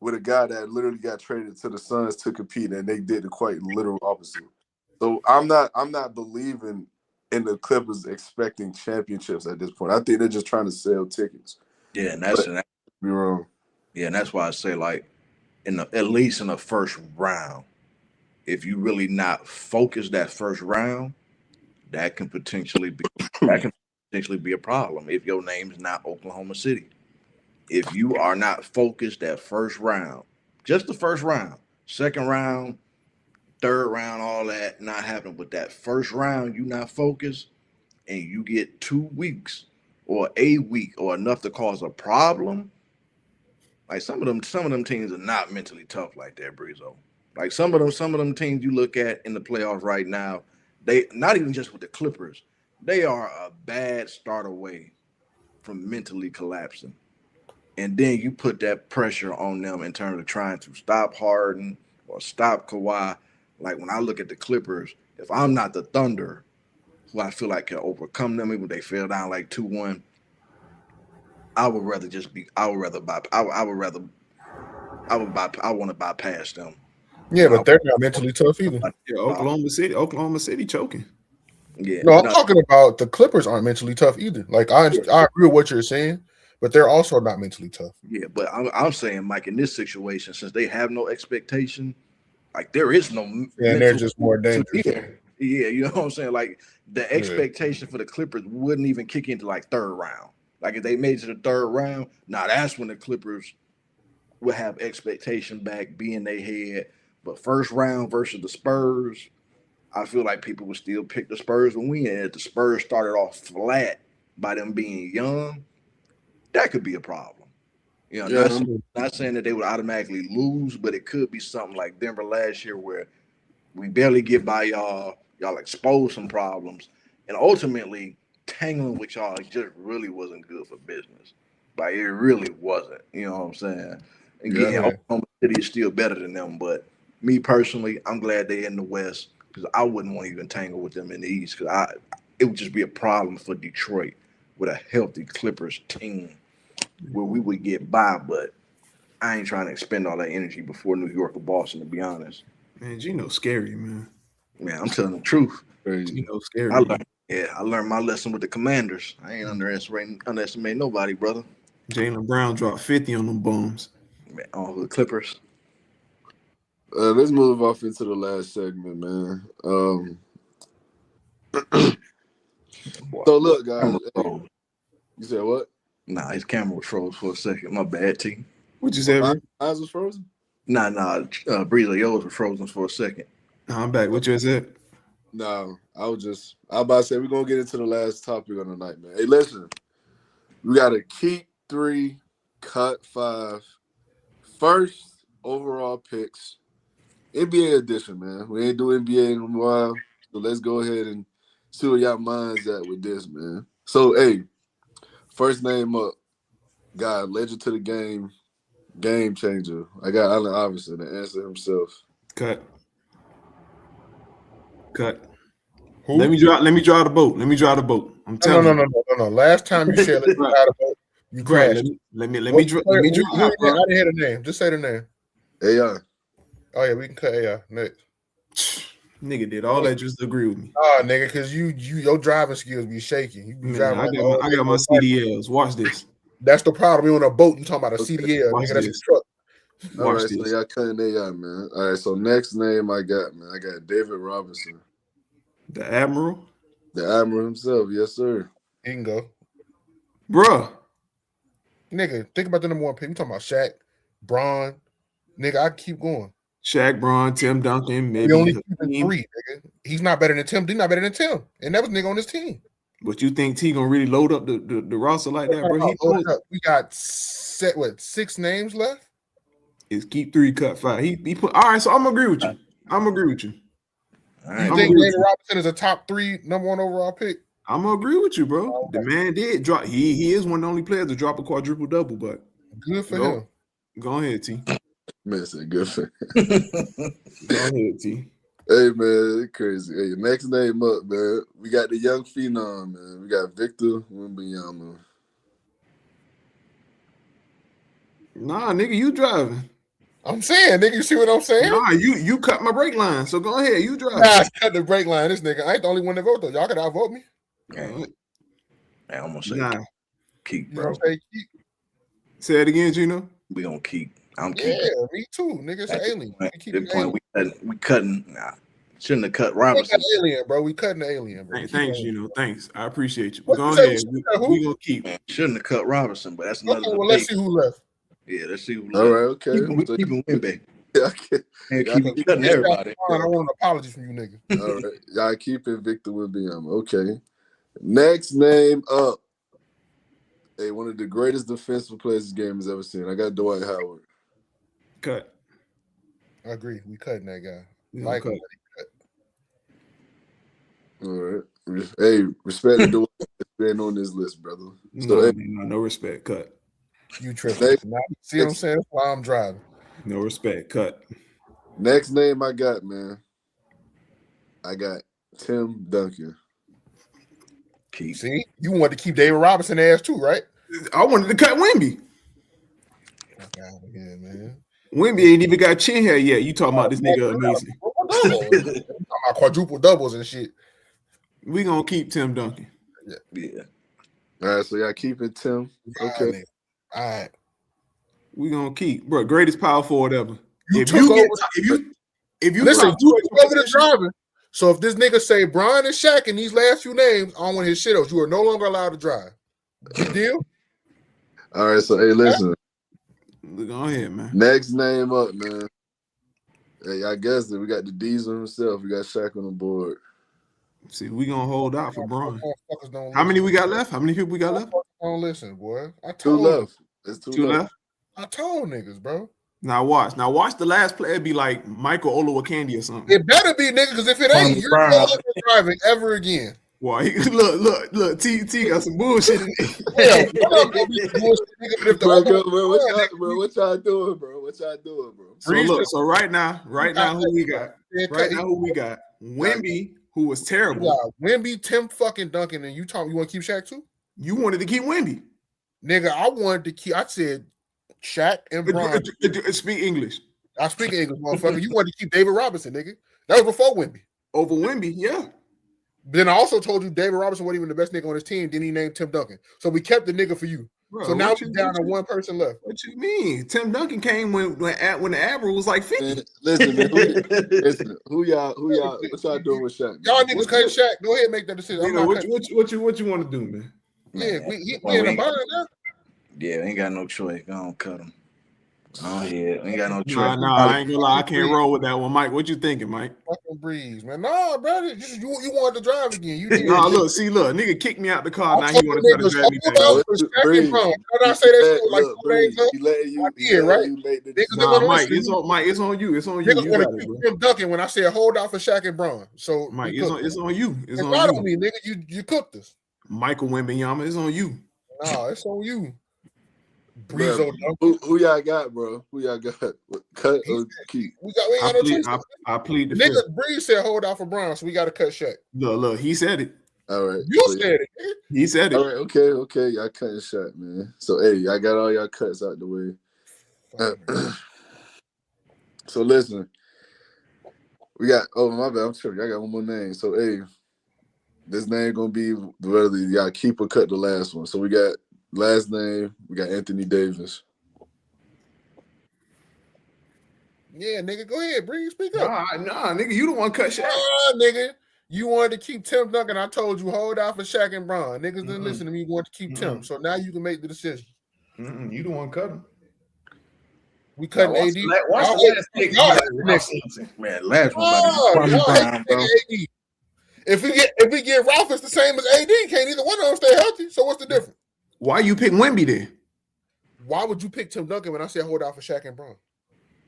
A: with a guy that literally got traded to the Suns to compete, and they did the quite literal opposite. So I'm not believing in the Clippers expecting championships at this point. I think they're just trying to sell tickets.
C: Yeah, and that's
A: be wrong.
C: Yeah, and that's why I say, like, at least in the first round, if you really not focus that first round, that can potentially be That can potentially be a problem if your name is not Oklahoma City. If you are not focused that first round, just the first round, second round, third round, all that not happening. But that first round, you not focused, and you get 2 weeks or a week or enough to cause a problem. Like some of them teams are not mentally tough like that, Breezo. Like some of them teams you look at in the playoffs right now, they not even just with the Clippers, they are a bad start away from mentally collapsing. And then you put that pressure on them in terms of trying to stop Harden or stop Kawhi. Like when I look at the Clippers, if I'm not the Thunder, who I feel like can overcome them, even if they fell down like 2-1, I would rather just be. I would rather buy. I would rather. I would buy. I want to bypass them.
D: Yeah, but they're not mentally tough either.
B: Yeah, Oklahoma City choking.
C: Yeah,
D: No, I'm talking about the Clippers aren't mentally tough either. Like I agree with what you're saying, but they're also not mentally tough.
C: Yeah, but I'm saying, Mike, in this situation, since they have no expectation, like there is no.
D: And they're just more dangerous.
C: Yeah, you know what I'm saying. Like the expectation for the Clippers wouldn't even kick into like third round. Like if they made it to the third round, now that's when the Clippers would have expectation back, be in their head. But first round versus the Spurs, I feel like people would still pick the Spurs to win. And if the Spurs started off flat by them being young, that could be a problem. You know, not saying that they would automatically lose, but it could be something like Denver last year where we barely get by y'all. Y'all expose some problems, and ultimately tangling with y'all just really wasn't good for business. Like it really wasn't. You know what I'm saying? Again, Oklahoma City is still better than them, but me personally, I'm glad they're in the West because I wouldn't want to even tangle with them in the East because it would just be a problem for Detroit with a healthy Clippers team where we would get by, but I ain't trying to expend all that energy before New York or Boston, to be honest.
B: Man, Gino's scary, man.
C: Man, I'm telling the truth.
B: Gino's scary.
C: I learned my lesson with the Commanders. I ain't underestimate nobody, brother.
B: Jaylen Brown dropped 50 on them bums.
C: Man, on the Clippers.
A: Let's move off into the last segment, man. So look, guys. Hey, you said what?
C: Nah, his camera was froze for a second. My bad, T.
B: What you say, bro?
A: Eyes was frozen?
C: Nah. Breezer, yours was frozen for a second.
B: Nah, I'm back. What you said?
A: No, I was about to say we're gonna get into the last topic on the night, man. Hey, listen, we gotta keep 3, cut 5, first overall picks, NBA edition, man. We ain't doing NBA in a while, so let's go ahead and see where y'all minds at with this, man. So, hey, first name up, guy, legend to the game, game changer. I got Allen Iverson to answer himself.
B: Cut. Who? Let me draw the boat. I'm telling you.
D: No. Last time you said let me draw the boat, you crashed.
B: Let me draw.
D: I didn't hear the name. Just say the name.
A: AI.
D: Oh yeah, we can cut AI next.
B: Nigga did all that just to agree with me.
D: Oh, nigga, because your driving skills be shaking. You be driving.
B: I got my CDLs. Watch this.
D: That's the problem. You on a boat. You talking about a CDL? Nigga, that's a truck.
A: All right, so y'all cutting AI, man. All right, so next name I got David Robinson.
B: The Admiral?
A: The Admiral himself, yes, sir.
D: He can go.
B: Bruh.
D: Nigga, think about the number one pick. We talking about Shaq, Bron. Nigga, I keep going.
B: Shaq, Bron, Tim Duncan, maybe.
D: We only keeping 3, nigga. He's not better than Tim. He's not better than Tim. And that was nigga on his team.
B: But you think T gonna really load up the roster like that, bro?
D: We got 6 names left?
B: Is keep 3, cut 5. He put all right, so I'm gonna agree with you.
D: You think David Robinson is a top 3 number 1 overall pick?
B: I'm gonna agree with you, bro. The man did drop. He is one of the only players to drop a quadruple double, but
D: good for him.
B: Go ahead, T.
A: Man, said good for him.
B: Go ahead, T.
A: Hey man, it's crazy. Hey, next name up, man. We got the young phenom, man. We got Victor Wembanyama.
B: Nah, nigga, you driving.
D: I'm saying, nigga, you see what I'm saying?
B: Nah, you cut my brake line, so go ahead, you drive.
D: Nah, cut the brake line. This nigga, I ain't the only one to vote though. Y'all can outvote me.
C: I'm gonna say keep, bro.
B: Say it again, Gino.
C: We gonna keep. I'm keeping.
D: Yeah, me too, nigga. It's an alien.
C: At this point, we cutting. Nah, Shouldn't have cut
D: We
C: Robinson.
D: alien, bro. We cutting the alien, bro.
B: Hey, thanks, Thanks. I appreciate you.
D: What
B: Go
D: you say,
B: ahead. We gonna keep.
C: Man, shouldn't have cut Robinson, but that's
D: Okay,
C: another
D: well,
C: debate.
D: let's see who left.
C: Yeah, let's see who left.
A: All right, okay.
C: Keeping Wimby.
A: Yeah,
C: And
A: y'all
C: keep cutting everybody.
D: I want an apology from you, nigga.
A: all right, y'all keeping Victor Wembanyama. Okay. Next name up. Hey, one of the greatest defensive players this game has ever seen. I got Dwight Howard.
B: Cut.
D: I agree. We cutting that guy.
B: We
D: Like
B: cut.
D: him.
A: All right. Hey, respect to Dwight being on this list, brother.
B: So, no respect. Cut.
D: You tripping. See what I'm saying? That's why I'm driving.
B: No respect. Cut.
A: Next name I got, man. I got Tim Duncan.
D: See? You wanted to keep David Robinson ass too, right?
B: I wanted to cut Wemby.
D: Fuck out of here, man.
B: Wemby ain't even got chin hair yet. You talking about this nigga amazing.
D: Talking about quadruple doubles and shit.
B: We gonna keep Tim Duncan.
C: Yeah.
A: All right, so y'all keeping Tim. Okay.
D: All right.
B: We gonna keep, bro. Greatest power forward ever. If
D: took
B: you
D: listen,
B: top
D: you
B: two
D: took over the driving. So if this nigga say Brian and Shaq in these last few names, I don't want his shit else. You are no longer allowed to drive. Good deal?
A: All right, so hey, listen.
B: Go ahead, man.
A: Next name up, man. Hey, I guess that we got the Diesel himself. We got Shaq on the board.
B: See, we gonna hold out for Brian.
D: Don't
B: How many
D: listen.
B: we got left? How many people we got left?
D: Don't listen, boy. I
A: Two
D: told
A: left. It's two left.
B: left.
D: I told niggas, bro.
B: Now watch the last player be like Michael Olowokandi or something.
D: It better be, nigga, because if it ain't, you're never driving ever again.
B: Why? Look. T got some bullshit in it.
A: What y'all doing, bro? What y'all doing, bro?
B: So right now, who we got? Right now, who we got? Wemby, who was terrible.
D: Wemby, Tim fucking Duncan, and you want to keep Shaq too?
B: You wanted to keep Wemby.
D: Nigga, I wanted to keep, I said Shaq and Bron.
B: Speak English.
D: I speak English, motherfucker. You wanted to keep David Robinson, nigga. That was before Wemby.
B: Over Wemby, yeah.
D: Then I also told you David Robinson wasn't even the best nigga on his team. Then he named Tim Duncan. So we kept the nigga for you.
B: Bro,
D: so now we're down to one person left.
B: What you mean? Tim Duncan came when the average was like 50.
A: Man, listen, who y'all, what y'all doing with Shaq?
D: Y'all niggas cut Shaq. Go ahead and make that decision.
B: What you want to do, man?
D: Yeah, we in a bind now.
C: Yeah, ain't got no choice. Go on, cut him. Oh yeah, ain't got no choice.
B: Nah, I ain't gonna lie. I can't roll with that one, Mike. What you thinking, Mike?
D: Fucking breeze, man. Nah, brother, you wanted to drive again. You did.
B: Nah, look, nigga kicked me out the car. Now he want to try to drive me back.
D: I say that shit like 2 days ago?
A: He letting you,
B: Nah, Mike, it's on you. It's on you.
D: Niggas want to keep Tim Duncan when I said hold out for Shaq and Bron. So
B: Mike, it's on you. It's on
D: you. Me, nigga, you cooked us.
B: Michael Wembanyama, it's on you.
D: Nah, it's on you.
A: Bro, who y'all got, bro? Who y'all got? Cut or keep?
D: We ain't got no choice.
B: I plead the
D: nigga.
B: fifth.
D: Breeze said hold out for Brown, so we got to cut Shaq.
B: Look, he said it.
A: All right,
D: you said it.
B: He said it.
A: All right, okay. Y'all cutting Shaq, man. So hey, I got all y'all cuts out the way. So listen, we got. Oh my bad, I'm tripping. I got one more name. So hey, this name gonna be whether y'all keep or cut the last one. So we got. Last name, we got Anthony Davis.
D: Yeah, nigga, go ahead, Bree, speak up.
B: Nah, nigga, you don't want to cut Shaq.
D: Nah, nigga, you wanted to keep Tim Duncan. I told you, hold out for Shaq and Bron. Niggas didn't listen to me. You want to keep Tim. So now you can make the decision.
B: You don't want to cut him.
D: We cutting AD.
C: Watch the last pick. Man, last one about bro.
D: If we get Ralphus the same as AD, can't either one of them stay healthy. So what's the difference?
B: Why you pick Wemby then?
D: Why would you pick Tim Duncan when I said hold out for Shaq and Bron?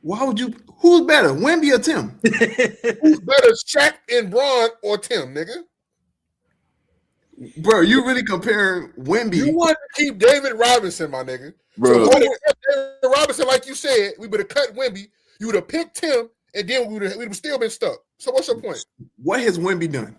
B: Why would you? Who's better, Wemby or Tim?
D: Who's better, Shaq and Bron or Tim, nigga?
B: Bro, you really comparing Wemby?
D: You want to keep David Robinson, my nigga.
A: Bro.
D: So David Robinson, like you said, we would have cut Wemby. You would have picked Tim, and then we would have still been stuck. So what's your point?
B: What has Wemby done?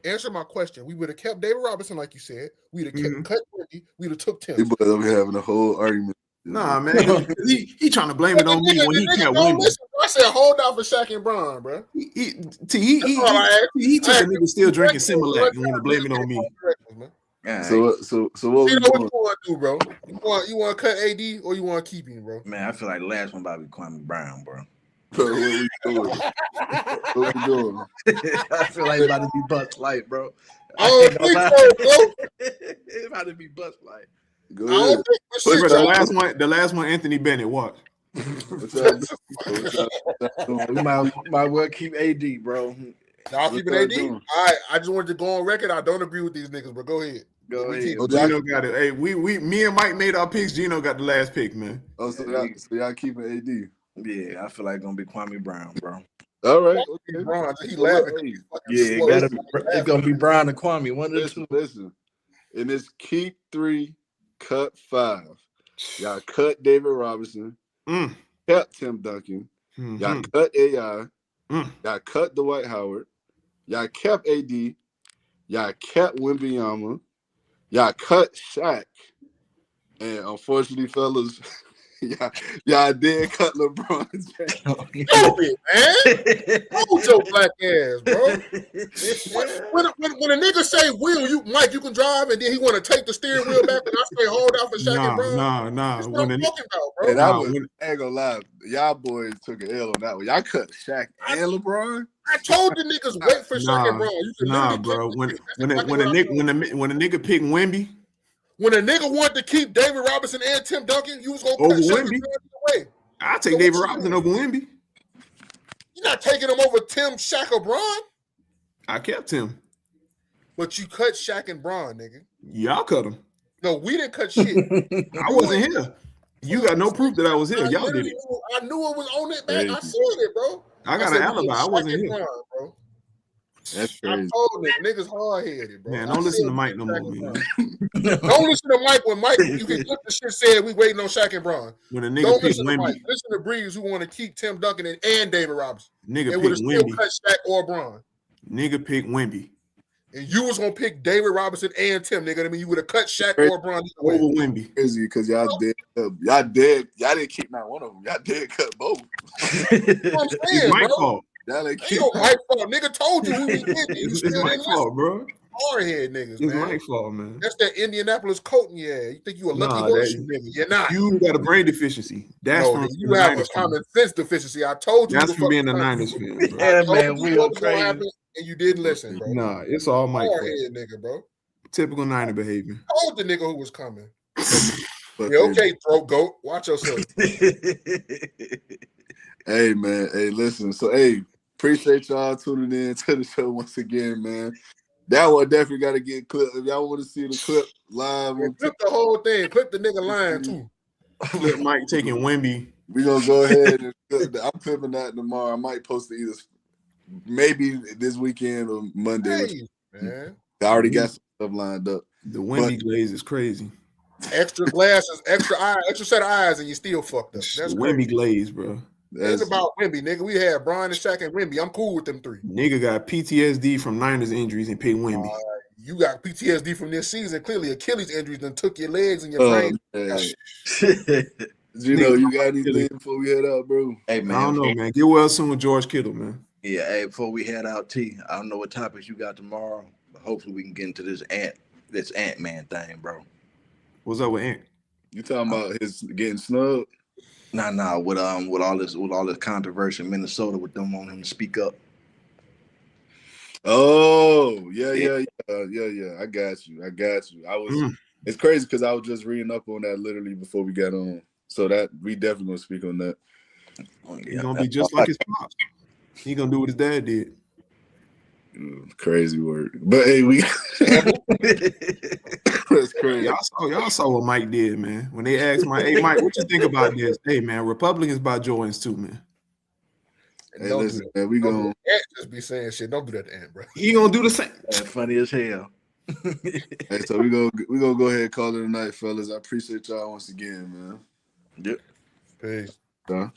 D: Answer my question. We would have kept David Robinson, like you said. We'd have cut Wemby. We'd have took Tim.
A: People over here having a whole argument.
B: Nah, man. he trying to blame it on me when he kept Wemby.
D: I said hold out for Shaq and Bron, bro.
B: He took a nigga still drinking Similac and want to blame it on me.
A: So what
D: what you want to do, bro? You want to cut AD or you want to keep him, bro?
C: Man, I feel like the last one about to be Kwame Brown, bro.
A: Bro, what we doing? What we doing?
C: I feel like it's about to be Bust Light, bro.
D: I don't think so, bro.
C: It's about to be Bust Light.
A: Go
D: I don't
A: ahead.
D: think
A: What
D: shit,
B: Bro,
A: y'all
B: the last one, Anthony Bennett. Watch.
A: What y'all doing? What y'all doing?
C: We might well keep AD, bro.
D: Y'all
A: What
D: keeping
A: y'all
D: AD?
A: doing?
D: All right, I just wanted to go on record. I don't agree with these niggas, but go ahead.
C: Go
D: We
C: ahead.
D: keep-
A: Oh, y'all,
B: Gino got it. Hey, me and Mike made our picks. Gino got the last pick, man.
A: oh, so y'all keeping AD.
C: Yeah, I feel like it's gonna be Kwame Brown, bro.
A: All right. Okay.
D: Bron, he
A: So look,
D: laughing.
A: hey,
C: Yeah,
A: Listen,
C: it's gonna be Brown and Kwame. One of the two.
A: listen. In this keep 3, cut 5, y'all cut David Robinson,
B: Mm.
A: kept Tim Duncan,
B: Mhm.
A: y'all cut AI,
B: Mm.
A: y'all cut Dwight Howard, y'all kept AD, y'all kept Wembanyama, y'all cut Shaq, and unfortunately, fellas, y'all did cut LeBron James.
D: Stupid, man. Hold your black ass, bro. When a nigga say, "Will Mike? You can drive," and then he want to take the steering wheel back, and I say, "Hold out for Shaq and Brown."
B: Nah.
D: That's what I'm talking about, bro.
A: And I ain't gonna lie, y'all boys took an L on that one. Y'all cut Shaq and LeBron.
D: I told the niggas wait for Shaq and Brown. You can literally
B: bro.
D: take
B: When
D: the
B: when
D: That's
B: a, when a
D: exactly what I
B: nigga
D: told.
B: when a nigga pick Wemby
D: When a nigga wanted to keep David Robinson and Tim Duncan, you was gonna
B: over
D: cut Shaq and
B: Wemby,
D: Brown either way.
B: I take
D: So
B: David
D: what you
B: Robinson
D: doing?
B: over Wemby.
D: You're not taking him over Tim, Shaq, or Bron,
B: I kept him.
D: but you cut Shaq and Bron, nigga.
B: Y'all cut him.
D: No, we didn't cut shit.
B: I wasn't here. You got no proof that I was here. Y'all did it.
D: I knew it was on it back.
A: Crazy.
D: I said it, bro.
B: I got
D: said
B: an
D: we
B: alibi.
D: get
B: I
D: Shaq
B: wasn't
D: and
B: here.
D: Bron, bro.
A: That's
D: I
A: crazy.
D: told niggas hard headed, bro.
B: Man,
D: I
B: don't listen
D: said
B: to
D: we
B: Mike
D: get
B: no
D: Shaq
B: more,
D: and
B: man.
D: Bron. Don't listen to Mike when Mike. You can clip the shit said we waiting on Shaq and Bron.
B: When a nigga
D: Don't
B: pick
D: listen to Mike.
B: Wemby,
D: Listen to Breeze, who want to keep Tim Duncan and David Robinson.
B: nigga
D: They would
B: pick
D: have still
B: Wemby.
D: cut Shaq or Bron.
B: Nigga pick Wemby
D: And you was gonna pick David Robinson and Tim, nigga. I mean, you would have cut Shaq
A: Crazy.
D: or Bron either
B: over
D: way.
B: Wemby.
A: Crazy because y'all didn't keep not one of them. Y'all did cut both.
D: That's what I'm
B: It's
D: saying,
B: Mike's
D: bro.
B: fault.
A: Y'all ain't
D: Ain't
A: keep
D: no Mike fault. Nigga told you who we did. You
B: It's
D: still
B: Mike's
D: didn't listen.
B: fault, bro.
D: Hardhead niggas,
B: It's
D: man.
B: Mike's fault, man.
D: That's that Indianapolis coat in your head. You think you a lucky
B: Nah,
D: horseshoe nigga. You're not.
B: You got a brain deficiency. That's
D: No,
B: from
D: nigga, you
B: the
D: have a
B: Niners fan.
D: common sense deficiency. I told you
B: That's
D: who the
B: from
D: fuck
B: being
D: was
B: a
D: coming.
B: Niners fan, bro.
D: I
C: Yeah,
D: told
C: man,
D: you
C: we
D: what
C: on
D: was gonna
C: crazy.
D: happen, and you didn't listen, bro.
B: Nah, it's all Mike fault.
D: Hardhead nigga, bro.
B: Typical Niner behavior.
D: Told the nigga who was coming.
A: But
D: Yeah, okay, throat goat. Watch yourself.
A: Hey man, hey listen. So hey, appreciate y'all tuning in to the show once again, man. That one definitely got to get clipped. If y'all want to see the clip live
D: Yeah,
A: on
D: clip the whole thing. Clip the nigga line too.
B: Clip Mike taking Wemby.
A: we gonna go ahead and clip that. I'm clipping that tomorrow. I might post it either maybe this weekend or Monday.
D: Hey, man.
A: I already got some stuff lined up.
B: The Wemby glaze is crazy.
D: Extra glasses, extra eye, extra set of eyes, and you still fucked up. That's
B: The
D: crazy.
B: Wemby glaze, bro.
D: It's about Wemby, nigga. We had Brian and Shaq and Wemby. I'm cool with them three.
B: Nigga got PTSD from Niners injuries and picked Wemby.
D: You got PTSD from this season. Clearly, Achilles injuries done took your legs and your brain.
A: You know, you got anything before we head out, bro?
C: Hey man,
B: I don't know, man. Get well soon with George Kittle, man.
C: Yeah, hey, before we head out, T, I don't know what topics you got tomorrow, but hopefully we can get into this Ant-Man thing, bro.
B: What's up with Ant?
A: You talking about his getting snubbed?
C: Nah, with all this controversy in Minnesota with them wanting him to speak up.
A: Oh, yeah. I got you. I was. It's crazy because I was just reading up on that literally before we got on. So that we definitely gonna speak on that.
B: He's gonna be just like his pops. He gonna do what his dad did.
A: Crazy word, but hey, we. That's crazy.
B: Y'all saw what Mike did, man. When they asked Mike, "Hey, Mike, what you think about this?" Hey, man, Republicans buy Jordans too, man.
A: Hey, listen, man, we gonna
D: just be saying shit. Don't do that to Ant, bro.
B: He gonna do the same.
C: That's funny as hell.
A: Hey, so we gonna go ahead and call it a night, fellas. I appreciate y'all once again, man.
C: Yep.
D: Peace.
A: Done.